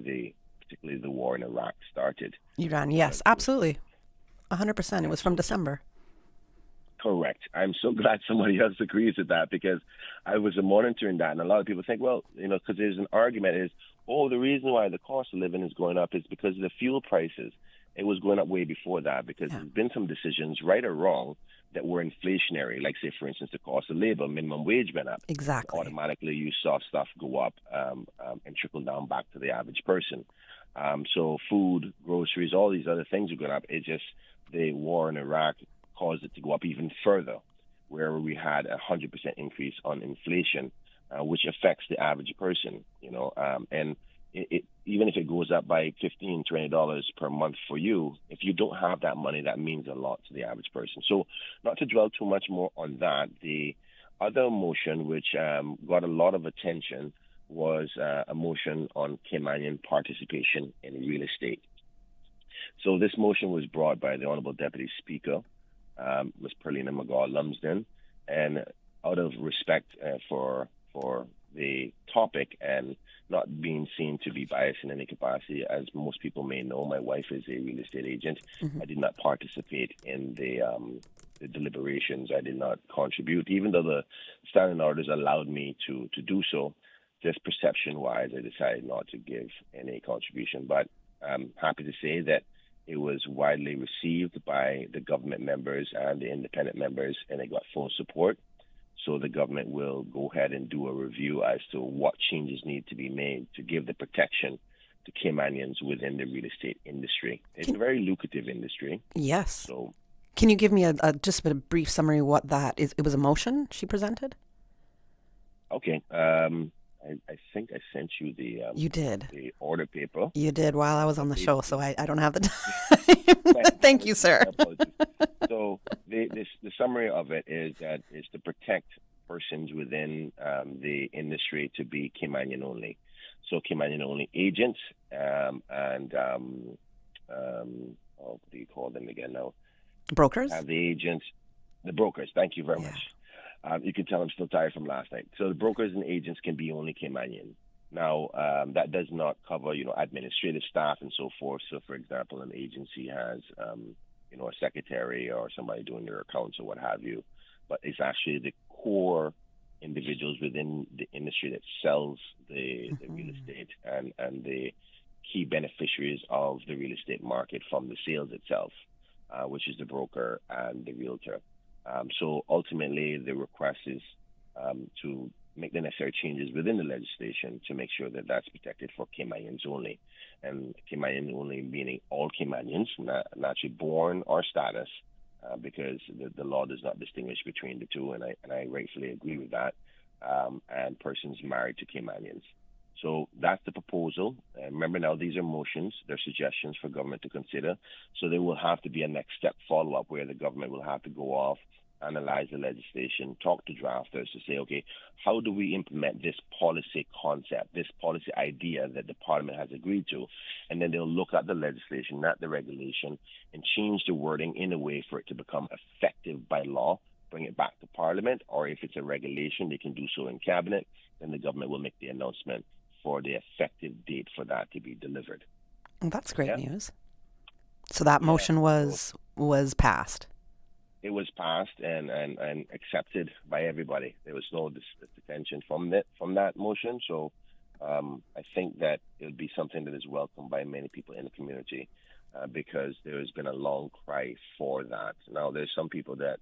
particularly the war in Iraq started. Iran, yes, absolutely. 100%. It was from December. Correct. I'm so glad somebody else agrees with that because I was monitoring that. And a lot of people think, well, because there's an argument is, the reason why the cost of living is going up is because of the fuel prices. It was going up way before that because there's been some decisions, right or wrong, that were inflationary, like, say, for instance, the cost of labor, minimum wage went up. Exactly. Automatically, you saw stuff go up and trickle down back to the average person. So food, groceries, all these other things are going up. It's just the war in Iraq caused it to go up even further, where we had 100% increase on inflation, which affects the average person, and it even if it goes up by $15, $20 per month for you, if you don't have that money, that means a lot to the average person. So not to dwell too much more on that, the other motion which got a lot of attention was a motion on Caymanian participation in real estate. So this motion was brought by the Honorable Deputy Speaker, Ms. Perlina McGaw-Lumsden, and out of respect for the topic and not being seen to be biased in any capacity, as most people may know, my wife is a real estate agent. Mm-hmm. I did not participate in the the deliberations. I did not contribute, even though the standing orders allowed me to do so. Just perception-wise, I decided not to give any contribution. But I'm happy to say that it was widely received by the government members and the independent members, and it got full support. So the government will go ahead and do a review as to what changes need to be made to give the protection to Caymanians within the real estate industry. It's a very lucrative industry. Yes. So, can you give me just a brief summary of what that is? It was a motion she presented? Okay. I think I sent you the you did the order paper. You did while I was on the show, so I don't have the time. Thank you, sir. So the summary of it is that is to protect persons within the industry to be Caymanian only. So Caymanian only agents and what do you call them again now? Brokers. The agents, the brokers. Thank you very much. You can tell I'm still tired from last night. So the brokers and agents can be only Caymanian. Now, that does not cover, administrative staff and so forth. So, for example, an agency has, a secretary or somebody doing their accounts or what have you. But it's actually the core individuals within the industry that sells the real estate and the key beneficiaries of the real estate market from the sales itself, which is the broker and the realtor. So ultimately, the request is to make the necessary changes within the legislation to make sure that that's protected for Caymanians only. And Caymanians only meaning all Caymanians, not actually born or status, because the law does not distinguish between the two, and I rightfully agree with that, and persons married to Caymanians. So that's the proposal. Remember now, these are motions. They're suggestions for government to consider. So there will have to be a next step follow-up where the government will have to go off, analyze the legislation, talk to drafters to say, okay, how do we implement this policy concept, this policy idea that the Parliament has agreed to? And then they'll look at the legislation, not the regulation, and change the wording in a way for it to become effective by law, bring it back to Parliament, or if it's a regulation, they can do so in Cabinet, then the government will make the announcement for the effective date for that to be delivered. That's great news. So that motion was passed. It was passed and accepted by everybody. There was no dissension from that motion. So I think that it would be something that is welcomed by many people in the community because there has been a long cry for that. Now, there's some people that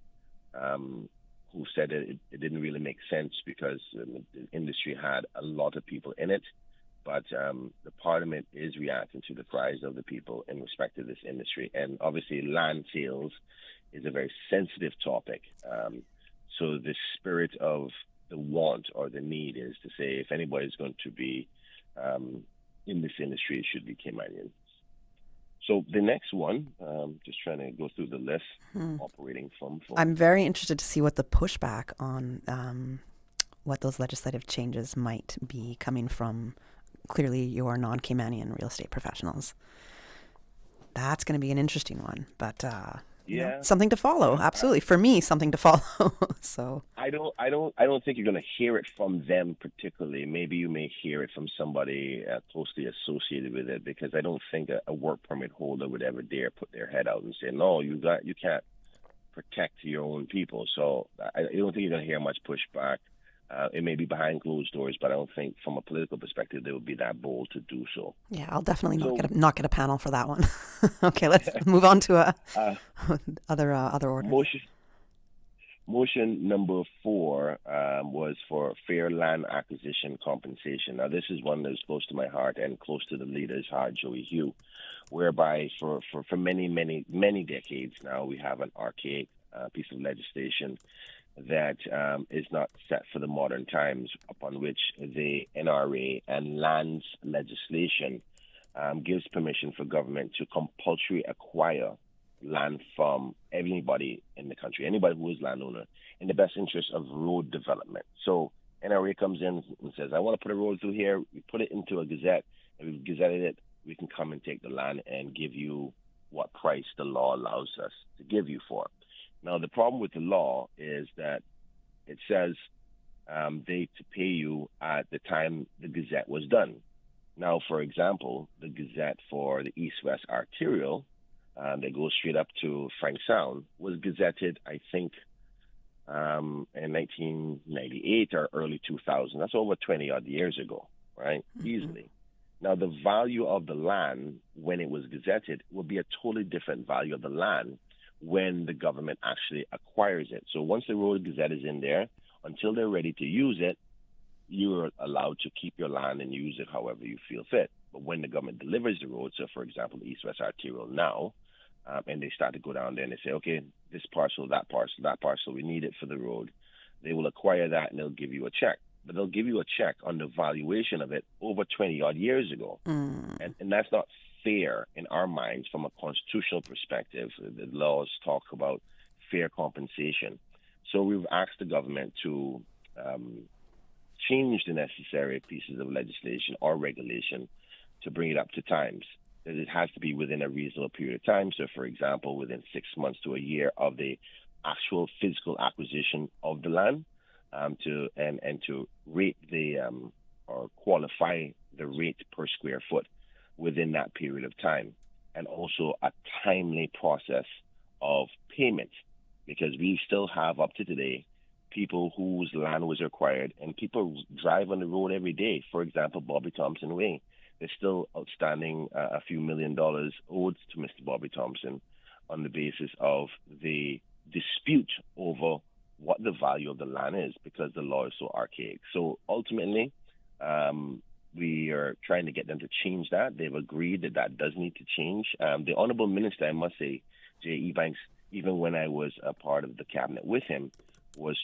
who said it didn't really make sense because the industry had a lot of people in it. But the Parliament is reacting to the cries of the people in respect to this industry. And obviously land sales is a very sensitive topic. So the spirit of the want or the need is to say if anybody's going to be in this industry, it should be Caymanians. So the next one, just trying to go through the list, operating from. I'm very interested to see what the pushback on what those legislative changes might be coming from, clearly your non-Caymanian real estate professionals. That's going to be an interesting one, but something to follow. Absolutely, for me, something to follow. So I don't think you're going to hear it from them particularly. Maybe you may hear it from somebody closely associated with it, because I don't think a work permit holder would ever dare put their head out and say, "No, you can't protect your own people." So I don't think you're going to hear much pushback. It may be behind closed doors, but I don't think from a political perspective they would be that bold to do so. Yeah, I'll definitely not get a panel for that one. Okay, let's move on to other orders. Motion number 4 was for fair land acquisition compensation. Now, this is one that is close to my heart and close to the leader's heart, Joey Hugh, whereby for many, many, many decades now we have an archaic piece of legislation that is not set for the modern times, upon which the NRA and lands legislation gives permission for government to compulsory acquire land from anybody in the country, anybody who is landowner, in the best interest of road development. So NRA comes in and says, I want to put a road through here. We put it into a gazette, and we've gazetted it. We can come and take the land and give you what price the law allows us to give you for. Now, the problem with the law is that it says they to pay you at the time the gazette was done. Now, for example, the gazette for the East-West Arterial that goes straight up to Frank Sound was gazetted, I think, in 1998 or early 2000. That's over 20 odd years ago, right? Easily. Now, the value of the land when it was gazetted will be a totally different value of the land when the government actually acquires it. So once the road gazette is in there, until they're ready to use it, you're allowed to keep your land and use it however you feel fit. But when the government delivers the road, so for example, the East-West Arterial now, and they start to go down there and they say, okay, this parcel, that parcel, we need it for the road. They will acquire that and they'll give you a check. But they'll give you a check on the valuation of it over 20 odd years ago. And that's not fair in our minds from a constitutional perspective. The laws talk about fair compensation. So we've asked the government to change the necessary pieces of legislation or regulation to bring it up to times. That it has to be within a reasonable period of time. So, for example, within 6 months to a year of the actual physical acquisition of the land, to rate the or qualify the rate per square foot within that period of time, and also a timely process of payment, because we still have up to today people whose land was acquired and people drive on the road every day. For example, Bobby Thompson Way. There's still outstanding a few $1 million owed to Mr. Bobby Thompson on the basis of the dispute over what the value of the land is, because the law is so archaic. So ultimately, we are trying to get them to change that. They've agreed that that does need to change. The Honorable Minister, I must say, J.E. Banks, even when I was a part of the cabinet with him, was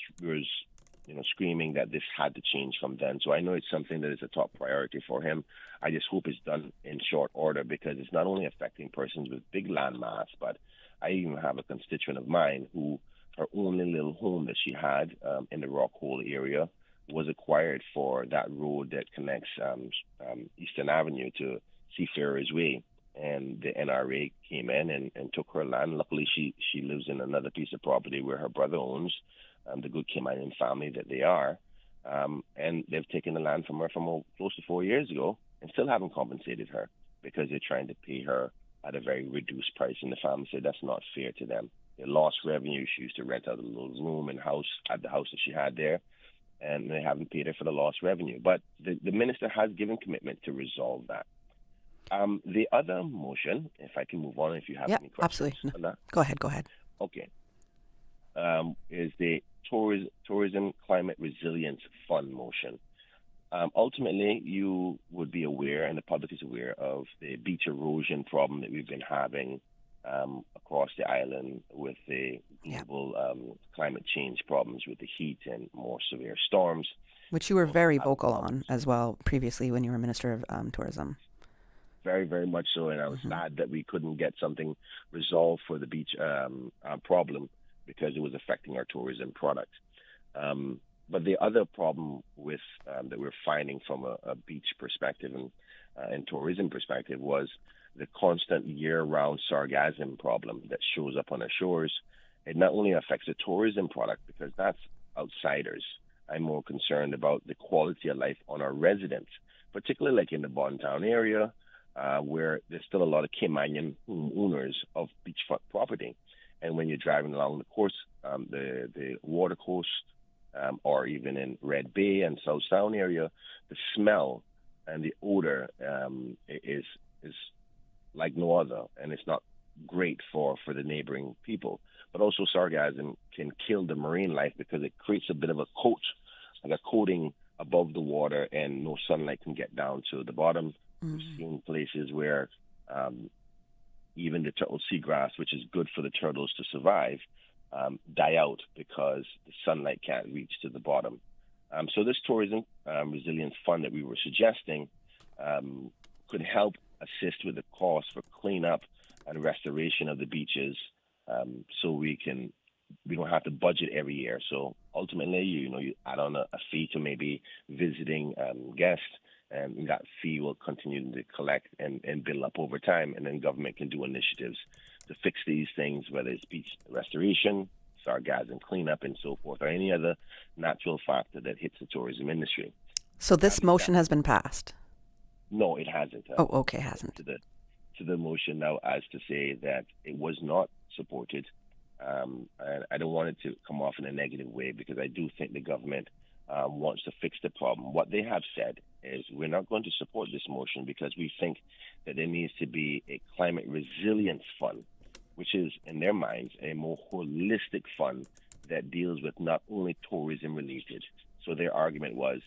screaming that this had to change from then. So I know it's something that is a top priority for him. I just hope it's done in short order, because it's not only affecting persons with big land mass, but I even have a constituent of mine who her only little home that she had in the Rock Hole area was acquired for that road that connects Eastern Avenue to Seafarers Way. And the NRA came in and took her land. Luckily, she lives in another piece of property where her brother owns, the good Cayman family that they are. And they've taken the land from her from close to 4 years ago and still haven't compensated her, because they're trying to pay her at a very reduced price. And the family said that's not fair to them. They lost revenue. She used to rent out a little room and house at the house that she had there, and they haven't paid her for the lost revenue. But the minister has given commitment to resolve that. The other motion, if I can move on, if you have any questions absolutely. on that. Go ahead. Okay. Is the Tourism Climate Resilience Fund motion. Ultimately, you would be aware, and the public is aware, of the beach erosion problem that we've been having across the island with the global climate change problems with the heat and more severe storms. Which you were very vocal on as well previously when you were Minister of Tourism. Very, very much so, and I was sad that we couldn't get something resolved for the beach problem, because it was affecting our tourism product. But the other problem with that we're finding from a beach perspective and tourism perspective was the constant year-round sargassum problem that shows up on our shores. It not only affects the tourism product, because that's outsiders. I'm more concerned about the quality of life on our residents, particularly like in the Bontown area, where there's still a lot of Caymanian owners of beachfront property. And when you're driving along the coast, the water coast, or even in Red Bay and South Sound area, the smell and the odor is like no other, and it's not great for the neighboring people. But also sargassum can kill the marine life, because it creates a bit of a coat, like a coating above the water, and no sunlight can get down to the bottom. We've seen places where even the turtle seagrass, which is good for the turtles to survive, die out because the sunlight can't reach to the bottom. So this tourism resilience fund that we were suggesting could help assist with the cost for cleanup and restoration of the beaches, so we don't have to budget every year. So ultimately, you add on a fee to maybe visiting guests, and that fee will continue to collect and build up over time, and then government can do initiatives to fix these things, whether it's beach restoration, sargassum cleanup, and so forth, or any other natural factor that hits the tourism industry. So this motion has been passed? No, it hasn't. Okay, hasn't. to the motion now as to say that it was not supported. And I don't want it to come off in a negative way, because I do think the government wants to fix the problem. What they have said is, we're not going to support this motion because we think that there needs to be a climate resilience fund, which is, in their minds, a more holistic fund that deals with not only tourism related. So their argument was,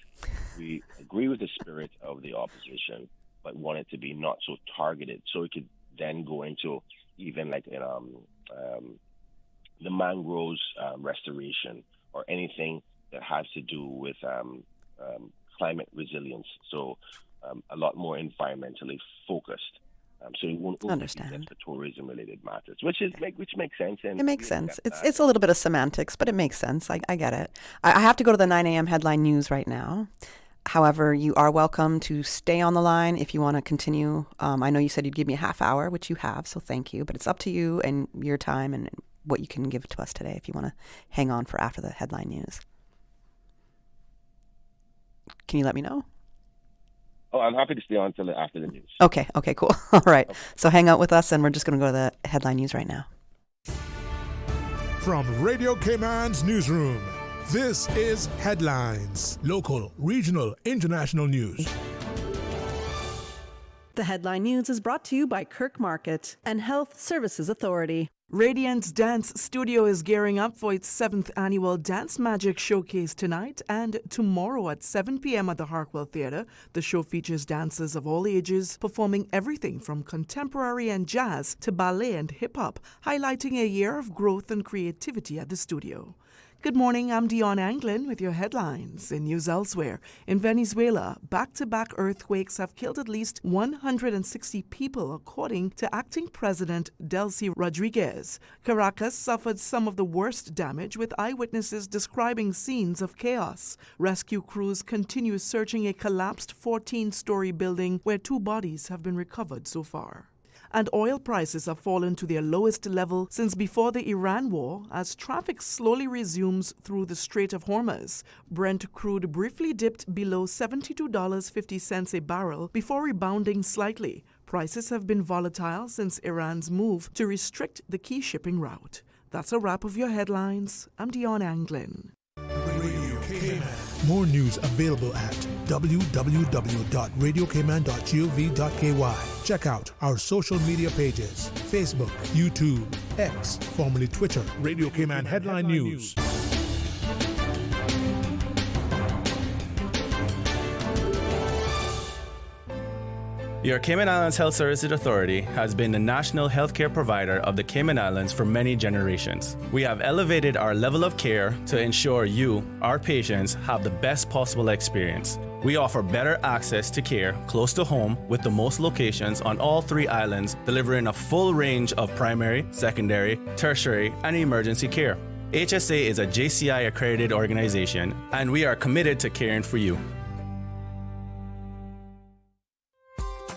we agree with the spirit of the opposition, but want it to be not so targeted. So it could then go into even like the mangroves restoration, or anything that has to do with climate resilience. So a lot more environmentally focused. So it won't only be just for tourism-related matters, which makes sense. And it makes sense. It's a little bit of semantics, but it makes sense. I get it. I have to go to the 9 a.m. headline news right now. However, you are welcome to stay on the line if you want to continue. I know you said you'd give me a half hour, which you have, so thank you. But it's up to you and your time and what you can give to us today if you want to hang on for after the headline news. Can you let me know? Oh, I'm happy to stay on until after the news. Okay, cool. All right. Okay. So hang out with us, and we're just going to go to the headline news right now. From Radio Cayman's newsroom, this is Headlines. Local, regional, international news. The headline news is brought to you by Kirk Market and Health Services Authority. Radiant's Dance Studio is gearing up for its 7th annual Dance Magic Showcase tonight and tomorrow at 7 p.m. at the Harkwell Theatre. The show features dancers of all ages performing everything from contemporary and jazz to ballet and hip-hop, highlighting a year of growth and creativity at the studio. Good morning, I'm Dion Anglin with your headlines. In news elsewhere, in Venezuela, back-to-back earthquakes have killed at least 160 people, according to acting President Delcy Rodriguez. Caracas suffered some of the worst damage, with eyewitnesses describing scenes of chaos. Rescue crews continue searching a collapsed 14-story building where 2 bodies have been recovered so far. And oil prices have fallen to their lowest level since before the Iran war as traffic slowly resumes through the Strait of Hormuz. Brent crude briefly dipped below $72.50 a barrel before rebounding slightly. Prices have been volatile since Iran's move to restrict the key shipping route. That's a wrap of your headlines. I'm Dion Anglin. Radio Cayman. More news available at www.radiocayman.gov.ky. Check out our social media pages: Facebook, YouTube, X, formerly Twitter, Radio Cayman Headline News. Your Cayman Islands Health Services Authority has been the national healthcare provider of the Cayman Islands for many generations. We have elevated our level of care to ensure you, our patients, have the best possible experience. We offer better access to care close to home with the most locations on all 3 islands, delivering a full range of primary, secondary, tertiary, and emergency care. HSA is a JCI accredited organization, and we are committed to caring for you.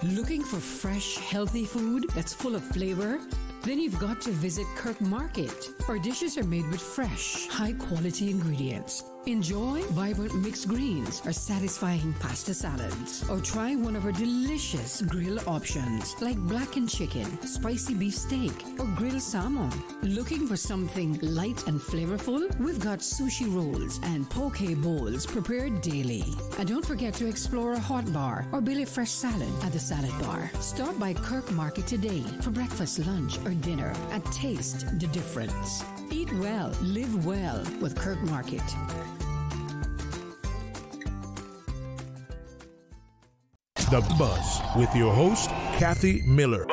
Looking for fresh, healthy food that's full of flavor? Then you've got to visit Kirk Market. Our dishes are made with fresh, high-quality ingredients. Enjoy vibrant mixed greens or satisfying pasta salads. Or try one of our delicious grill options like blackened chicken, spicy beef steak, or grilled salmon. Looking for something light and flavorful? We've got sushi rolls and poke bowls prepared daily. And don't forget to explore a hot bar or Billy Fresh salad at the salad bar. Stop by Kirk Market today for breakfast, lunch, or dinner and taste the difference. Eat well, live well with Kirk Market. The Buzz with your host, Kathy Miller.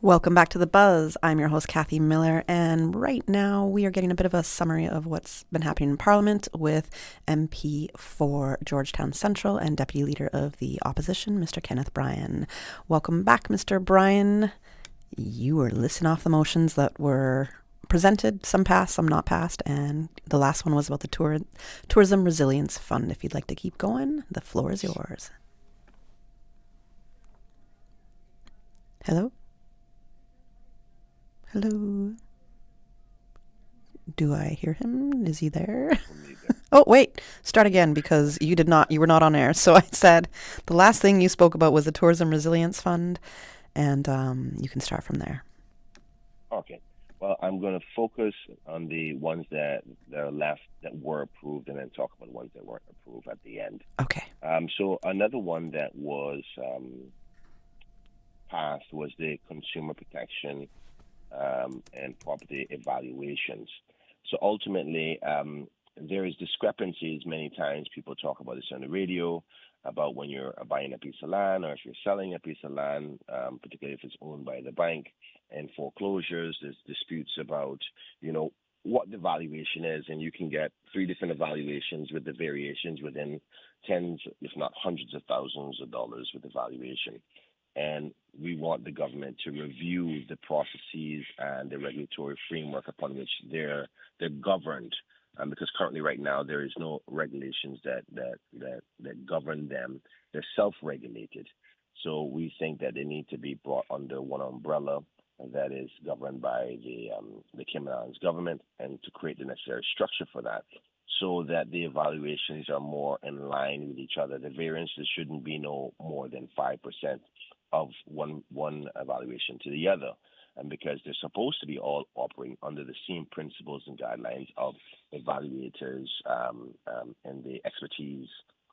Welcome back to The Buzz. I'm your host, Kathy Miller, and right now we are getting a bit of a summary of what's been happening in Parliament with MP for Georgetown Central and Deputy Leader of the Opposition, Mr. Kenneth Bryan. Welcome back, Mr. Bryan. You were listing off the motions that were presented, some passed, some not passed, and the last one was about the Tourism Resilience Fund. If you'd like to keep going, the floor is yours. Hello? Hello? Do I hear him? Is he there? Oh, wait, start again because you were not on air. So I said the last thing you spoke about was the Tourism Resilience Fund, and you can start from there. Okay. Well, I'm going to focus on the ones that are left that were approved and then talk about the ones that weren't approved at the end. Okay. So another one that was passed was the consumer protection and property evaluations. So ultimately, there is discrepancies. Many times people talk about this on the radio about when you're buying a piece of land or if you're selling a piece of land, particularly if it's owned by the bank. And foreclosures, there's disputes about, what the valuation is. And you can get 3 different evaluations with the variations within tens, if not hundreds of thousands of dollars with the valuation. And we want the government to review the processes and the regulatory framework upon which they're governed. Because currently, right now, there is no regulations that govern them. They're self-regulated. So we think that they need to be brought under one umbrella that is governed by the Cayman Islands government, and to create the necessary structure for that, so that the evaluations are more in line with each other. The variances shouldn't be no more than 5% of one evaluation to the other. And because they're supposed to be all operating under the same principles and guidelines of evaluators and the expertise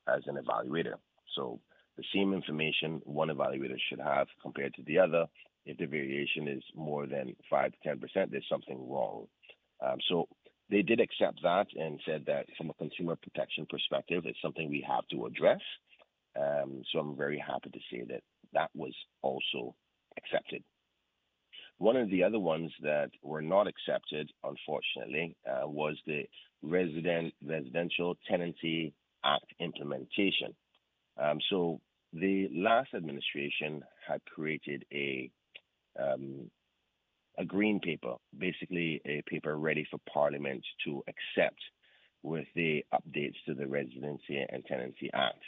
as an evaluator. So the same information one evaluator should have compared to the other. If the variation is more than 5 to 10%, there's something wrong. So they did accept that and said that from a consumer protection perspective, it's something we have to address. So I'm very happy to say that was also accepted. One of the other ones that were not accepted, unfortunately, was the Residential Tenancy Act implementation. So the last administration had created a green paper, basically a paper ready for Parliament to accept with the updates to the Residency and Tenancy Act.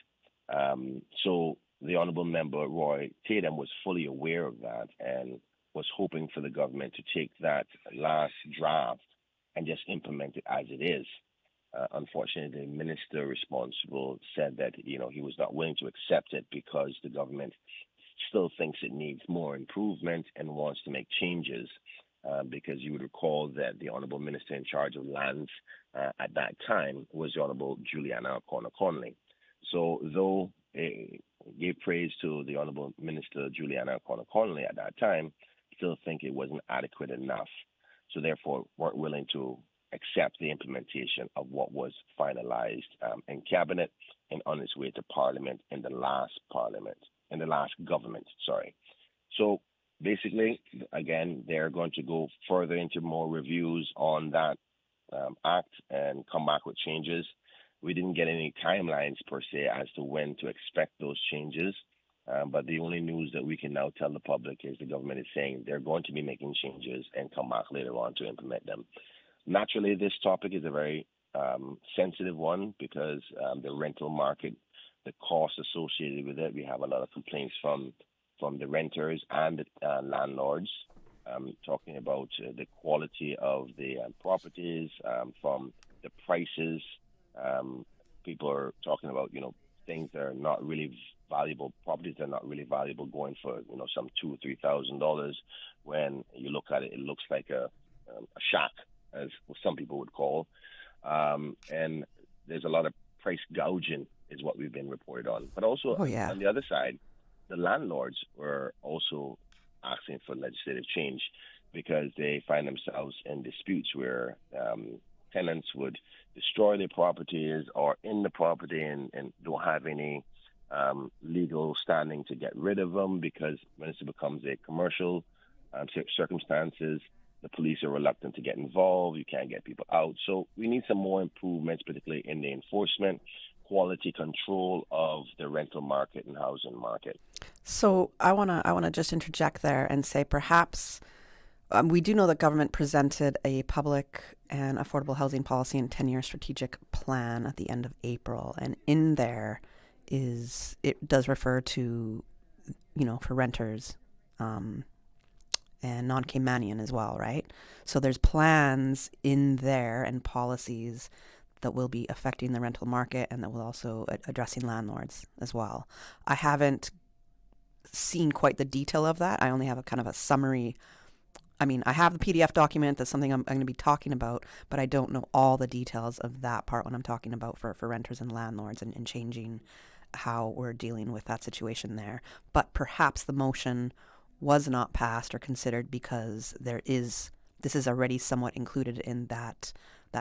So the Honourable Member Roy Tatum was fully aware of that and was hoping for the government to take that last draft and just implement it as it is. Unfortunately, the minister responsible said that he was not willing to accept it because the government still thinks it needs more improvement and wants to make changes. Because you would recall that the Honourable Minister in charge of lands at that time was the Honourable Juliana O'Connor-Conley. So though gave praise to the Honourable Minister Juliana O'Connor-Conley at that time, still think it wasn't adequate enough. So therefore weren't willing to accept the implementation of what was finalized in Cabinet and on its way to Parliament in the last government. So basically, again, they're going to go further into more reviews on that act and come back with changes. We didn't get any timelines per se as to when to expect those changes. But the only news that we can now tell the public is the government is saying they're going to be making changes and come back later on to implement them. Naturally, this topic is a very sensitive one because the rental market, the cost associated with it, we have a lot of complaints from the renters and the landlords, talking about the quality of the properties, from the prices. People are talking about, things that are not really valuable, properties that are not really valuable, going for, some $2,000 or $3,000. When you look at it, it looks like a shack, as some people would call. And there's a lot of price gouging is what we've been reported on. But also on the other side, the landlords were also asking for legislative change because they find themselves in disputes where tenants would destroy their properties or in the property and don't have any legal standing to get rid of them, because when it becomes a commercial circumstances, the police are reluctant to get involved. You can't get people out. So we need some more improvements, particularly in the enforcement, quality control of the rental market and housing market. So I wanna just interject there and say perhaps we do know that government presented a public and affordable housing policy and 10-year strategic plan at the end of April, and in there it does refer to for renters and non-Caymanian as well, right? So there's plans in there and policies that will be affecting the rental market and that will also addressing landlords as well. I haven't seen quite the detail of that. I only have a kind of a summary. I mean, I have the PDF document. That's something I'm going to be talking about, but I don't know all the details of that part when I'm talking about for renters and landlords and changing how we're dealing with that situation there. But perhaps the motion was not passed or considered because this is already somewhat included in that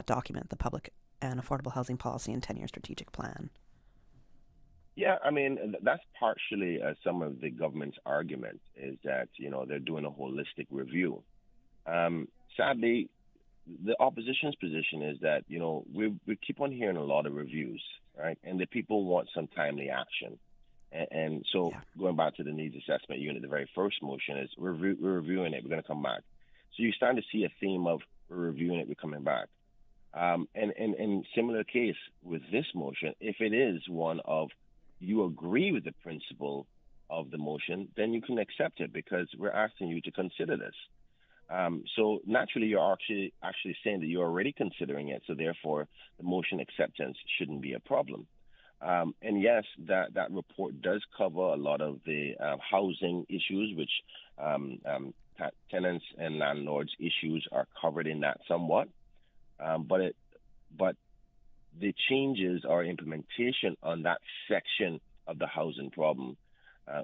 document, the Public and Affordable Housing Policy and 10-Year Strategic Plan. Yeah, I mean, that's partially some of the government's argument is that, they're doing a holistic review. Sadly, the opposition's position is that, we keep on hearing a lot of reviews, right? And the people want some timely action. And so going back to the needs assessment unit, the very first motion is we're reviewing it, we're going to come back. So you're starting to see a theme of we're reviewing it, we're coming back. And in similar case with this motion, if it is one of you agree with the principle of the motion, then you can accept it because we're asking you to consider this. So naturally, you're actually saying that you're already considering it. So therefore, the motion acceptance shouldn't be a problem. And yes, that report does cover a lot of the housing issues, which tenants and landlords issues are covered in that somewhat. But the changes or implementation on that section of the housing problem,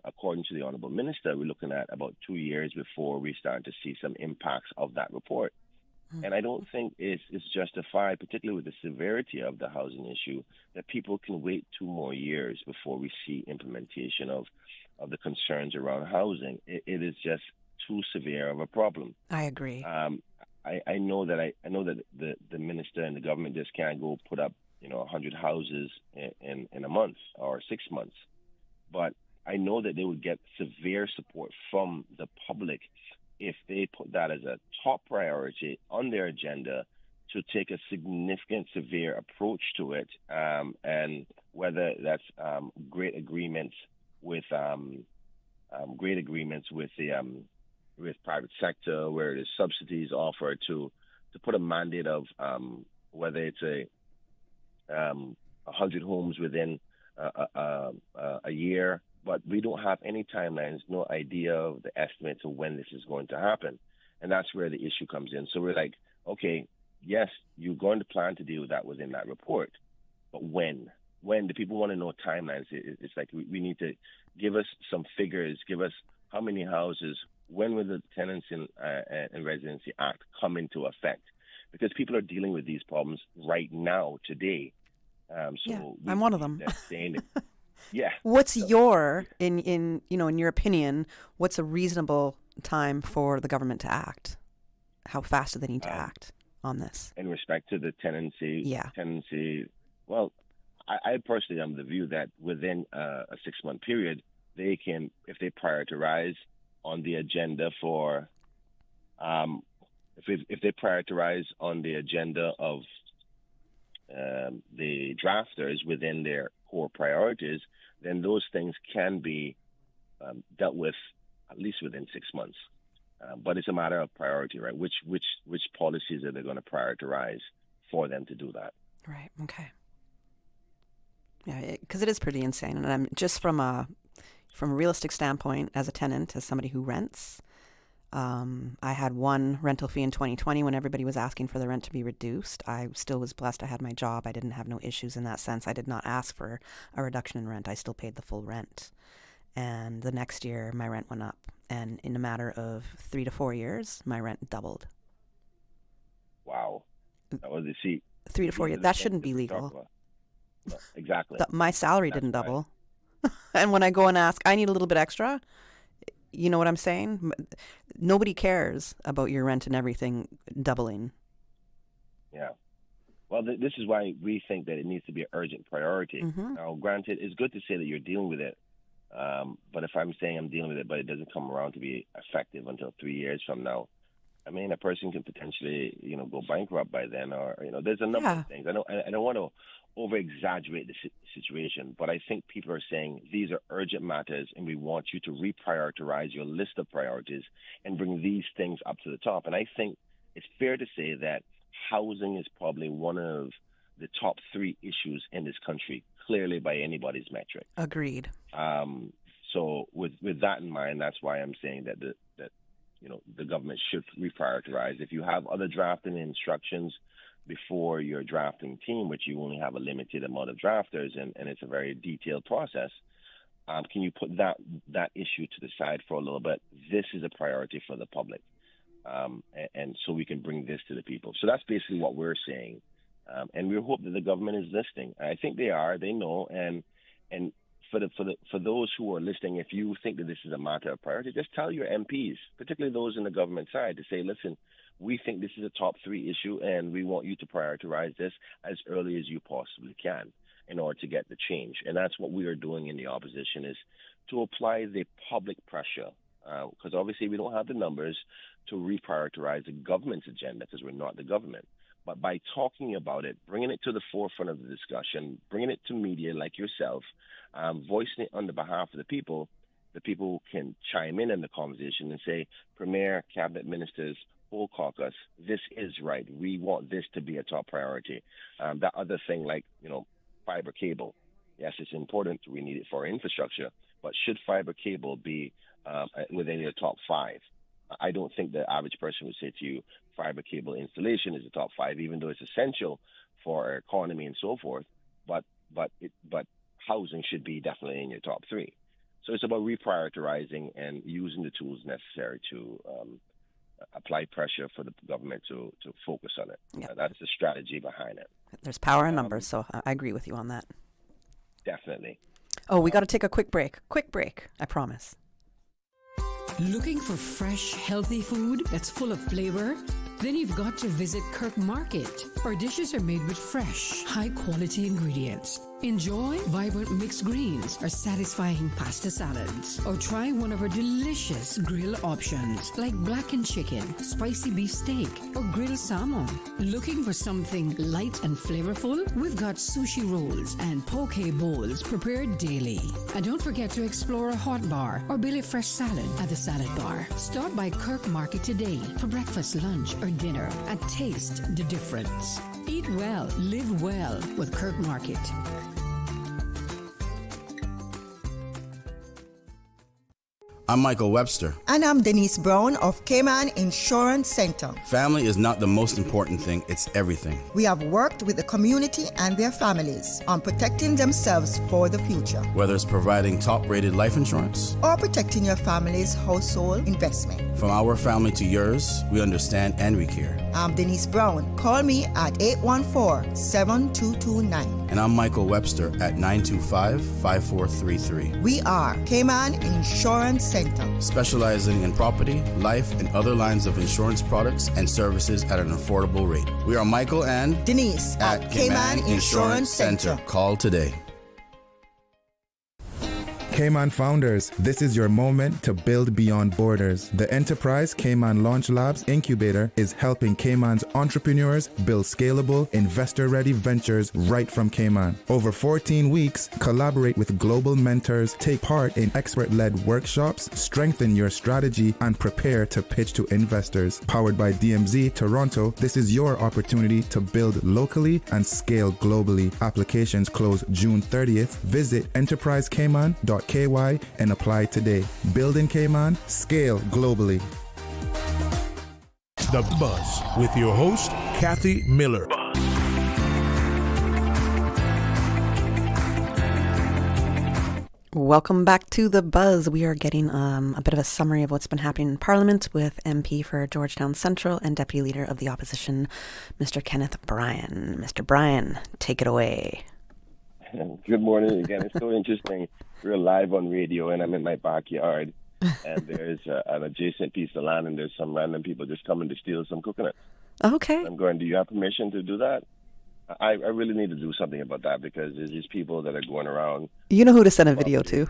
according to the Honourable Minister, we're looking at about 2 years before we start to see some impacts of that report. And I don't think it's justified, particularly with the severity of the housing issue, that people can wait 2 more years before we see implementation of the concerns around housing. It is just too severe of a problem. I agree. I know that the minister and the government just can't go put up 100 houses in a month or 6 months, but I know that they would get severe support from the public if they put that as a top priority on their agenda to take a significant, severe approach to it, and whether that's great agreements with with private sector, where there's subsidies offered to put a mandate of whether it's 100 homes within a year. But we don't have any timelines, no idea of the estimates of when this is going to happen. And that's where the issue comes in. So we're like, okay, yes, you're going to plan to deal with that within that report. But when? When? The people want to know timelines. It's like we need to give us some figures, give us how many houses, when will the Tenants and Residency Act come into effect? Because people are dealing with these problems right now, today. I'm one of them. Yeah. What's in your opinion, what's a reasonable time for the government to act? How fast do they need to act on this? In respect to the tenancy, well, I personally am of the view that within a 6-month period, they can, if they prioritize on the agenda for, if they prioritize on the agenda of the drafters within their core priorities, then those things can be dealt with at least within 6 months. But it's a matter of priority, right? Which policies are they going to prioritize for them to do that? Right. Okay. Yeah, because it is pretty insane, and I'm just from a realistic standpoint, as a tenant, as somebody who rents. I had one rental fee in 2020 when everybody was asking for the rent to be reduced. I still was blessed. I had my job. I didn't have no issues in that sense. I did not ask for a reduction in rent. I still paid the full rent. And the next year, my rent went up. And in a matter of 3 to 4 years, my rent doubled. Wow. That was 3 to 4 years. That shouldn't be legal. No, exactly. My salary didn't double. And when I go and ask, I need a little bit extra. You know what I'm saying? Nobody cares about your rent and everything doubling. Yeah. Well, this is why we think that it needs to be an urgent priority. Mm-hmm. Now, granted, it's good to say that you're dealing with it. But if I'm saying I'm dealing with it, but it doesn't come around to be effective until 3 years from now, I mean, a person can potentially, go bankrupt by then, or, there's a number of things. I don't want to over-exaggerate the situation, but I think people are saying these are urgent matters and we want you to reprioritize your list of priorities and bring these things up to the top. And I think it's fair to say that housing is probably one of the top 3 issues in this country, clearly by anybody's metric. Agreed. So with that in mind, that's why I'm saying that the government should reprioritize. If you have other drafting instructions before your drafting team, which you only have a limited amount of drafters and it's a very detailed process, can you put that issue to the side for a little bit? This is a priority for the public. And so we can bring this to the people. So that's basically what we're saying. And we hope that the government is listening. I think they are. They know. And for those who are listening, if you think that this is a matter of priority, just tell your MPs, particularly those in the government side, to say, listen, we think this is a top 3 issue, and we want you to prioritize this as early as you possibly can in order to get the change. And that's what we are doing in the opposition, is to apply the public pressure, because obviously we don't have the numbers to reprioritize the government's agenda because we're not the government. But by talking about it, bringing it to the forefront of the discussion, bringing it to media like yourself, voicing it on the behalf of the people can chime in the conversation and say, Premier, Cabinet Ministers, whole caucus, this is right. We want this to be a top priority. That other thing like, fiber cable, yes, it's important. We need it for infrastructure. But should fiber cable be within your top 5? I don't think the average person would say to you, fiber cable installation is the top 5, even though it's essential for our economy and so forth. But housing should be definitely in your top 3. So it's about reprioritizing and using the tools necessary to apply pressure for the government to focus on it. Yeah. That's the strategy behind it. There's power in numbers, so I agree with you on that. Definitely. Oh, we got to take a quick break. Quick break, I promise. Looking for fresh, healthy food that's full of flavor? Then you've got to visit Kirk Market. Our dishes are made with fresh, high-quality ingredients. Enjoy vibrant mixed greens or satisfying pasta salads. Or try one of our delicious grill options like blackened chicken, spicy beef steak, or grilled salmon. Looking for something light and flavorful? We've got sushi rolls and poke bowls prepared daily. And don't forget to explore a hot bar or Billy Fresh salad at the salad bar. Stop by Kirk Market today for breakfast, lunch, or dinner and taste the difference. Eat well, live well with Kirk Market. I'm Michael Webster. And I'm Denise Brown of Cayman Insurance Center. Family is not the most important thing, it's everything. We have worked with the community and their families on protecting themselves for the future. Whether it's providing top-rated life insurance or protecting your family's household investment. From our family to yours, we understand and we care. I'm Denise Brown. Call me at 814-7229. And I'm Michael Webster at 925-5433. We are Cayman Insurance Center. Specializing in property, life, and other lines of insurance products and services at an affordable rate. We are Michael and Denise at Cayman Insurance Center. Call today. Cayman founders, this is your moment to build beyond borders. The Enterprise Cayman Launch Labs Incubator is helping Cayman's entrepreneurs build scalable, investor-ready ventures right from Cayman. Over 14 weeks, collaborate with global mentors, take part in expert-led workshops, strengthen your strategy, and prepare to pitch to investors. Powered by DMZ Toronto, this is your opportunity to build locally and scale globally. Applications close June 30th. Visit enterprisecayman.KY and apply today. Build in Cayman, scale globally. The Buzz with your host, Kathy Miller. Welcome back to The Buzz. We are getting a bit of a summary of what's been happening in Parliament with MP for Georgetown Central and Deputy Leader of the Opposition, Mr. Kenneth Bryan. Mr. Bryan, take it away. Good morning again. It's so interesting. We're live on radio, and I'm in my backyard, and there's an adjacent piece of land, and there's some random people just coming to steal some coconuts. Okay. I'm going, do you have permission to do that? I really need to do something about that because there's these people that are going around. You know who to send a video to.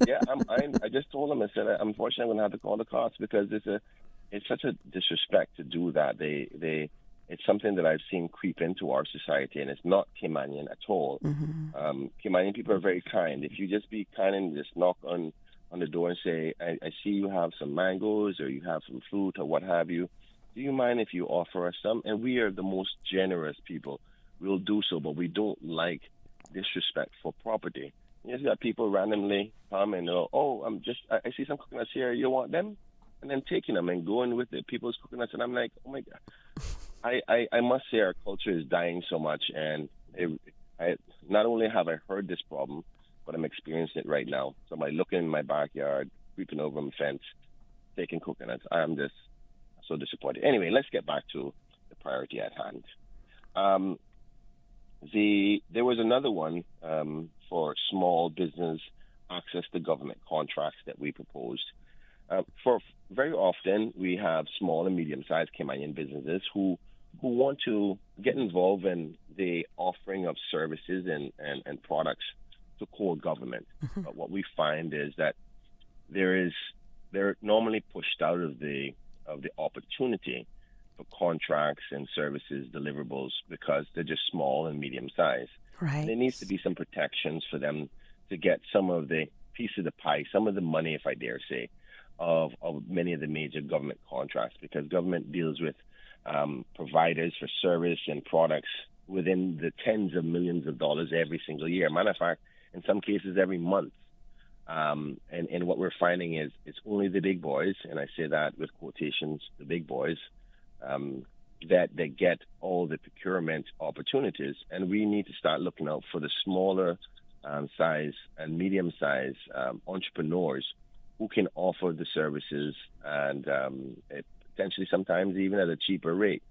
Yeah, I just told them, I said, unfortunately, I'm going to have to call the cops because it's such a disrespect to do that. It's something that I've seen creep into our society, and it's not Caymanian at all. Mm-hmm. Caymanian people are very kind. If you just be kind and just knock on the door and say, I see you have some mangoes or you have some fruit or what have you, do you mind if you offer us some? And we are the most generous people. we'll do so, but we don't like disrespect for property. You just got people randomly come and I see some coconuts here, you want them? And then taking them and going with the people's coconuts, and I'm like, oh my God. I must say our culture is dying so much, and I not only have I heard this problem, but I'm experiencing it right now. Somebody looking in my backyard, creeping over my fence, taking coconuts. I am just so disappointed. Anyway, let's get back to the priority at hand. There was another one for small business access to government contracts that we proposed. For very often, we have small and medium-sized Caymanian businesses who want to get involved in the offering of services and products to core government. But what we find is that they're normally pushed out of the opportunity for contracts and services deliverables because they're just small and medium-sized. Right. There needs to be some protections for them to get some of the piece of the pie, some of the money, if I dare say, of many of the major government contracts, because government deals with providers for service and products within the tens of millions of dollars every single year. Matter of fact, in some cases every month. And what we're finding is it's only the big boys, and I say that with quotations, the big boys, that they get all the procurement opportunities. And we need to start looking out for the smaller size and medium-sized entrepreneurs who can offer the services and potentially sometimes even at a cheaper rate.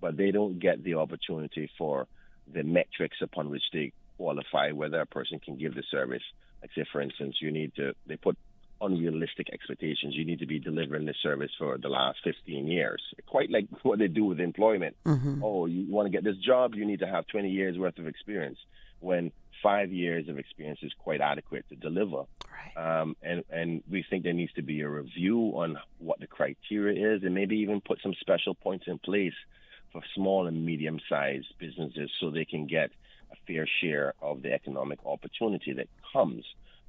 But they don't get the opportunity for the metrics upon which they qualify whether a person can give the service. Like say, for instance, they put unrealistic expectations. You need to be delivering this service for the last 15 years. Quite like what they do with employment. Oh, you want to get this job, you need to have 20 years worth of experience, when 5 years of experience is quite adequate to deliver. Right. And we think there needs to be a review on what the criteria is, and maybe even put some special points in place for small and medium-sized businesses so they can get a fair share of the economic opportunity that comes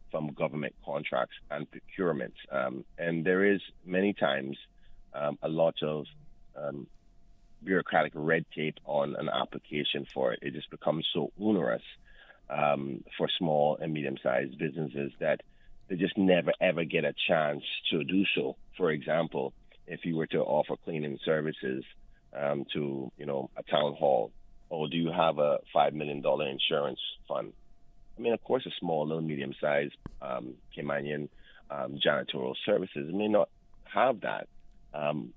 from government contracts and procurement. And there is many times a lot of bureaucratic red tape on an application for it. It just becomes so onerous for small and medium-sized businesses that they just never, ever get a chance to do so. For example, if you were to offer cleaning services to, a town hall, or do you have a $5 million insurance fund? I mean, of course, a small, little, medium-sized Caymanian janitorial services may not have that. And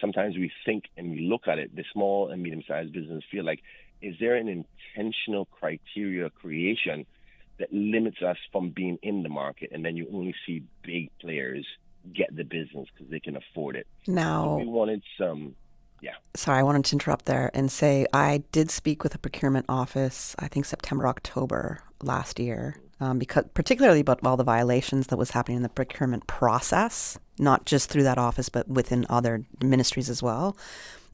sometimes we think and we look at it, the small and medium-sized businesses feel like, is there an intentional criteria creation that limits us from being in the market, and then you only see big players get the business because they can afford it? Now, so we wanted some... Yeah. Sorry, I wanted to interrupt there and say I did speak with a procurement office, I think September, October last year, because particularly about all the violations that was happening in the procurement process, not just through that office, but within other ministries as well.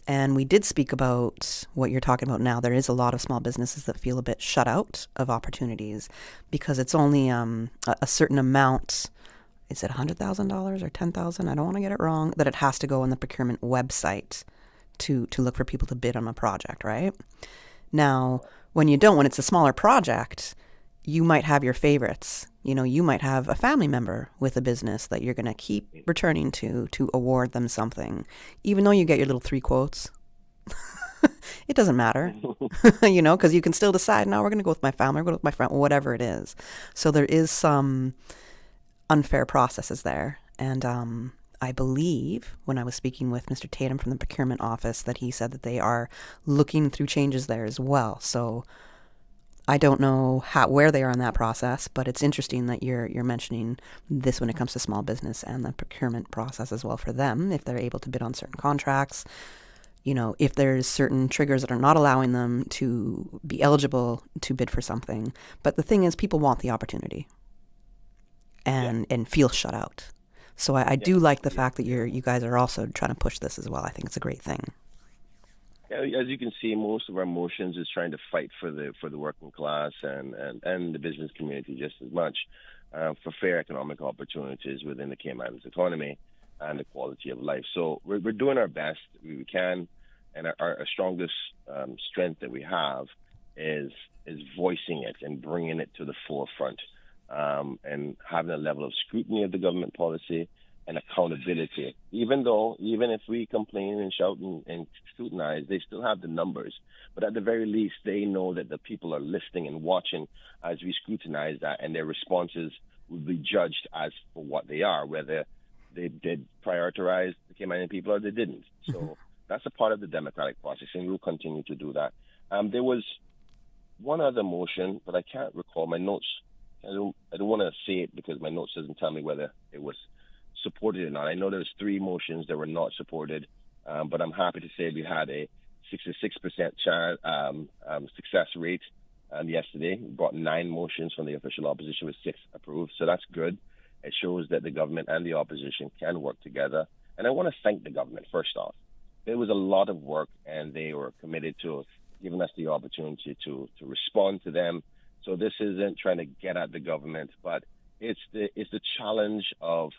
And we did speak about what you're talking about now. There is a lot of small businesses that feel a bit shut out of opportunities because it's only a certain amount. Is it $100,000 or $10,000? I don't want to get it wrong. That it has to go on the procurement website to look for people to bid on a project, right? Now, when it's a smaller project, you might have your favorites. You might have a family member with a business that you're going to keep returning to award them something, even though you get your little 3 quotes. It doesn't matter, because you can still decide, no, we're going to go with my family, we're going to go with my friend, whatever it is. So there is some unfair processes there. And I believe when I was speaking with Mr. Tatum from the procurement office that he said that they are looking through changes there as well. So I don't know where they are in that process, but it's interesting that you're mentioning this when it comes to small business and the procurement process as well for them, if they're able to bid on certain contracts. If there's certain triggers that are not allowing them to be eligible to bid for something. But the thing is, people want the opportunity and feel shut out. So I do like the fact that you guys are also trying to push this as well. I think it's a great thing. Yeah, as you can see, most of our motions is trying to fight for the working class and the business community just as much for fair economic opportunities within the Cayman's economy and the quality of life. So we're doing our best we can, And our strongest strength that we have is voicing it and bringing it to the forefront, and having a level of scrutiny of the government policy and accountability. Even if we complain and shout and scrutinize, they still have the numbers. But at the very least, they know that the people are listening and watching as we scrutinize that, and their responses will be judged as for what they are, whether they did prioritize the Cayman people or they didn't. So that's a part of the democratic process, and we'll continue to do that. There was one other motion, but I can't recall my notes. I don't want to say it because my notes doesn't tell me whether it was supported or not. I know there's 3 motions that were not supported, but I'm happy to say we had a 66% success rate yesterday. We brought 9 motions from the official opposition with 6 approved, so that's good. It shows that the government and the opposition can work together. And I want to thank the government, first off. There was a lot of work, and they were committed to giving us the opportunity to respond to them. So this isn't trying to get at the government, but it's the challenge of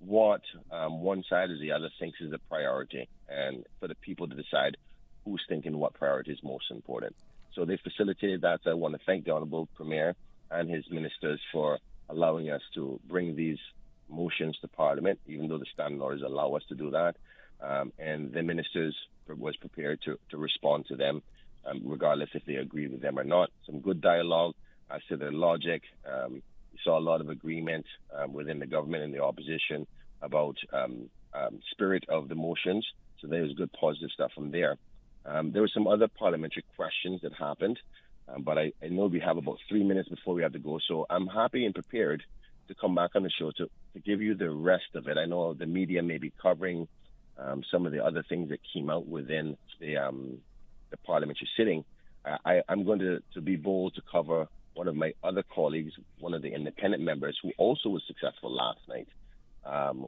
what one side or the other thinks is a priority, and for the people to decide who's thinking what priority is most important. So they facilitated that. So I want to thank the Honorable Premier and his ministers for allowing us to bring these motions to Parliament, even though the standing orders allow us to do that. And the ministers was prepared to respond to them, regardless if they agree with them or not. Some good dialogue as to their logic. We saw a lot of agreement within the government and the opposition about spirit of the motions. So there was good positive stuff from there. There were some other parliamentary questions that happened, but I know we have about 3 minutes before we have to go. So I'm happy and prepared to come back on the show to give you the rest of it. I know the media may be covering some of the other things that came out within the parliamentary sitting. I'm going to be bold to cover one of my other colleagues, one of the independent members, who also was successful last night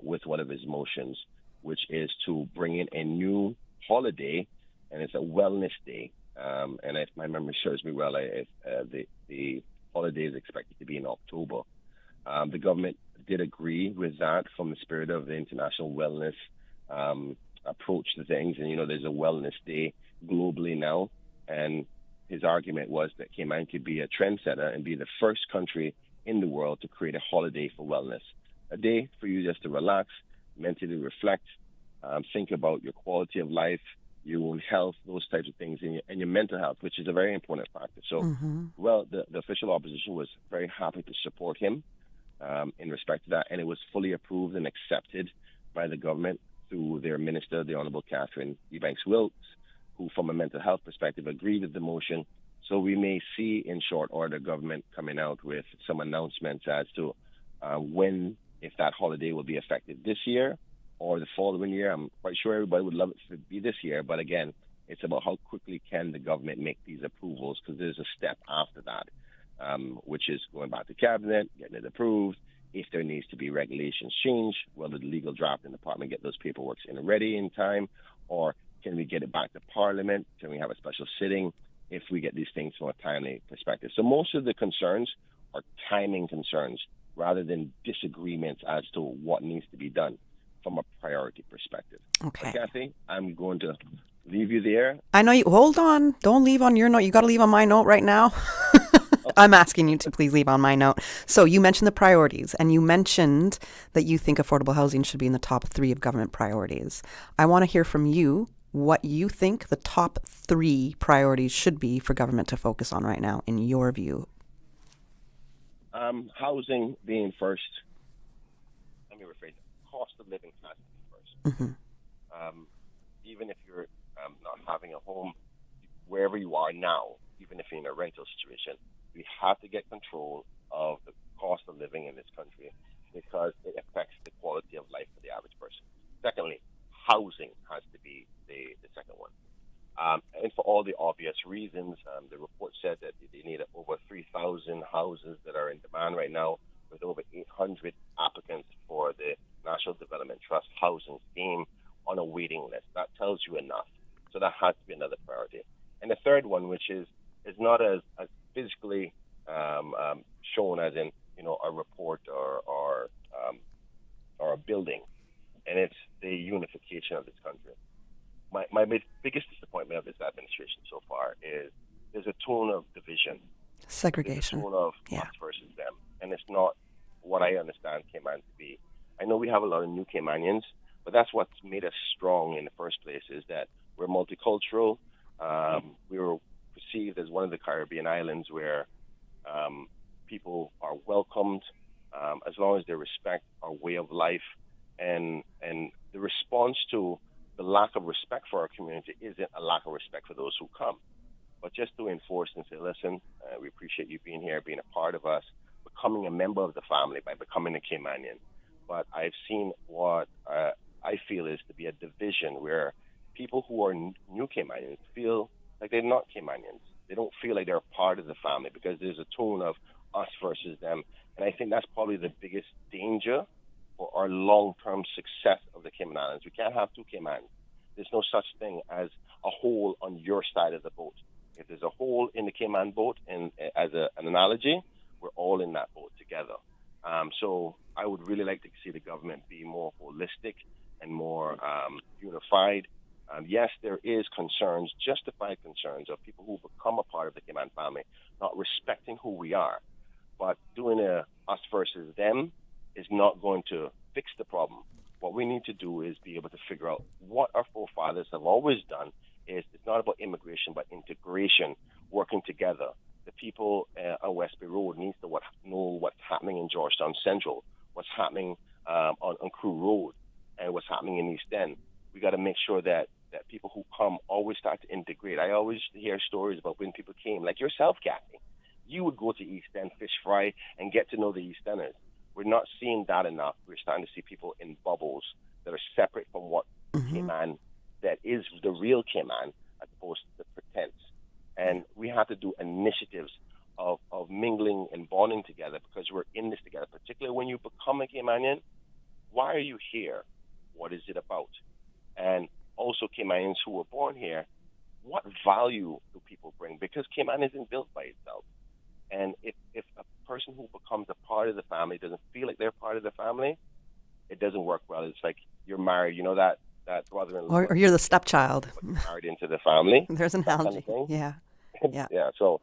with one of his motions, which is to bring in a new holiday, and it's a wellness day. And if my memory serves me well, the holiday is expected to be in October. The government did agree with that from the spirit of the international wellness approach to things. And, there's a wellness day globally now. And his argument was that Cayman could be a trendsetter and be the first country in the world to create a holiday for wellness. A day for you just to relax, mentally reflect, think about your quality of life, your own health, those types of things, and your mental health, which is a very important factor. So, the official opposition was very happy to support him in respect to that, and it was fully approved and accepted by the government through their minister, the Honorable Catherine Eubanks-Wilkes, who, from a mental health perspective, agreed with the motion. So we may see in short order government coming out with some announcements as to when, if that holiday will be effective this year or the following year. I'm quite sure everybody would love it to be this year, but again, it's about how quickly can the government make these approvals, because there's a step after that, which is going back to cabinet, getting it approved. If there needs to be regulations changed, will the legal drafting department get those paperwork in ready in time, or can we get it back to Parliament? Can we have a special sitting if we get these things from a timely perspective? So most of the concerns are timing concerns rather than disagreements as to what needs to be done from a priority perspective. Okay. So, Kathy, I'm going to leave you there. I know you. Hold on. Don't leave on your note. You got to leave on my note right now. I'm asking you to please leave on my note. So you mentioned the priorities, and you mentioned that you think affordable housing should be in the top 3 of government priorities. I want to hear from you what you think the top 3 priorities should be for government to focus on right now, in your view. Housing being first. Let me rephrase it. Cost of living has to be first. Even if you're not having a home, wherever you are now, even if you're in a rental situation, we have to get control of the cost of living in this country, because it affects the quality of life for the average person. Secondly, housing has to be the second one. And for all the obvious reasons, the report said that they need over 3,000 houses that are in demand right now, with over 800 applicants for the National Development Trust housing scheme on a waiting list. That tells you enough. So that has to be another priority. And the third one, which is not as physically shown as in a report or a building, and it's the unification of this country. my biggest disappointment of this administration so far is there's a tone of division. Segregation. There's a tone of us versus them. And it's not what I understand Cayman to be. I know we have a lot of new Caymanians, but that's what's made us strong in the first place, is that we're multicultural. We were perceived as one of the Caribbean islands where people are welcomed as long as they respect our way of life. And the response to the lack of respect for our community isn't a lack of respect for those who come, but just to enforce and say, listen, we appreciate you being here, being a part of us, becoming a member of the family by becoming a Caymanian. But I've seen what I feel is to be a division where people who are new Caymanians feel like they're not Caymanians. They don't feel like they're a part of the family because there's a tone of us versus them. And I think that's probably the biggest danger for our long-term success of the Cayman Islands. We can't have two Caymans. There's no such thing as a hole on your side of the boat. If there's a hole in the Cayman boat, and as an analogy, we're all in that boat together. So I would really like to see the government be more holistic and more unified. Yes, there is concerns, justified concerns of people who become a part of the Cayman family, not respecting who we are. But doing a us versus them is not going to fix the problem. What we need to do is be able to figure out what our forefathers have always done. It's not about immigration, but integration, working together. The people on West Bay Road needs to know what's happening in Georgetown Central, what's happening on Crew Road, and what's happening in East End. We got to make sure that people who come always start to integrate. I always hear stories about when people came, like yourself, Kathy. You would go to East End, fish fry, and get to know the East Enders. We're not seeing that enough. We're starting to see people in bubbles that are separate from what Cayman, that is the real Cayman, as opposed to the pretense. And we have to do initiatives of mingling and bonding together because we're in this together, particularly when you become a Caymanian. Why are you here? What is it about? And also Caymanians who were born here, what value do people bring? Because Cayman isn't built by itself. And if a person who becomes a part of the family doesn't feel like they're part of the family, it doesn't work well. It's like you're married, that brother-in-law. Or you're the stepchild. Married into the family. There's an analogy. Uh-huh. Kind of yeah. Yeah. Yeah. So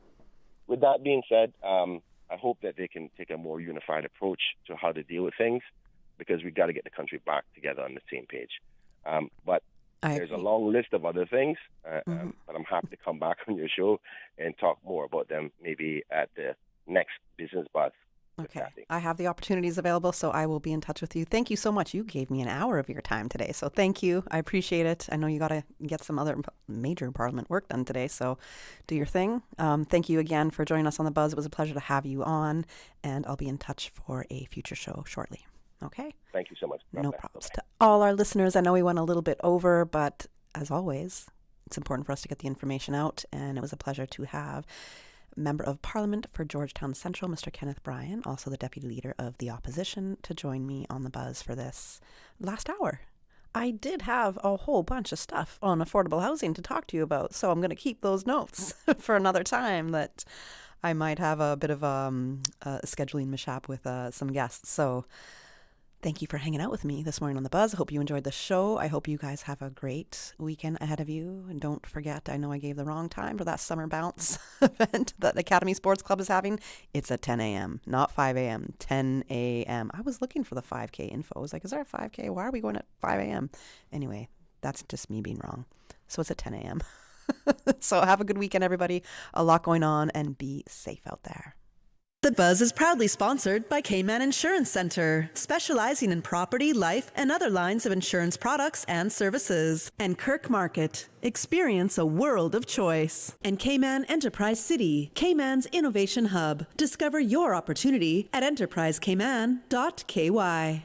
with that being said, I hope that they can take a more unified approach to how to deal with things, because we've got to get the country back together on the same page. But there's a long list of other things, but I'm happy to come back on your show and talk more about them maybe at the next Business Buzz. Okay. I have the opportunities available, so I will be in touch with you. Thank you so much. You gave me an hour of your time today, so thank you. I appreciate it. I know you got to get some other major Parliament work done today, so do your thing. Thank you again for joining us on The Buzz. It was a pleasure to have you on, and I'll be in touch for a future show shortly. Okay? Thank you so much. No problems. To all our listeners, I know we went a little bit over, but as always, it's important for us to get the information out, and it was a pleasure to have Member of Parliament for Georgetown Central, Mr. Kenneth Bryan, also the Deputy Leader of the Opposition, to join me on The Buzz for this last hour. I did have a whole bunch of stuff on affordable housing to talk to you about, so I'm going to keep those notes for another time that I might have a bit of a scheduling mishap with some guests. So thank you for hanging out with me this morning on The Buzz. I hope you enjoyed the show. I hope you guys have a great weekend ahead of you. And don't forget, I know I gave the wrong time for that summer bounce event that Academy Sports Club is having. It's at 10 a.m., not 5 a.m., 10 a.m. I was looking for the 5K info. I was like, is there a 5K? Why are we going at 5 a.m.? Anyway, that's just me being wrong. So it's at 10 a.m. So have a good weekend, everybody. A lot going on, and be safe out there. The Buzz is proudly sponsored by Cayman Insurance Center, specializing in property, life, and other lines of insurance products and services. And Kirk Market, experience a world of choice. And Cayman Enterprise City, Cayman's innovation hub. Discover your opportunity at enterprisecayman.ky.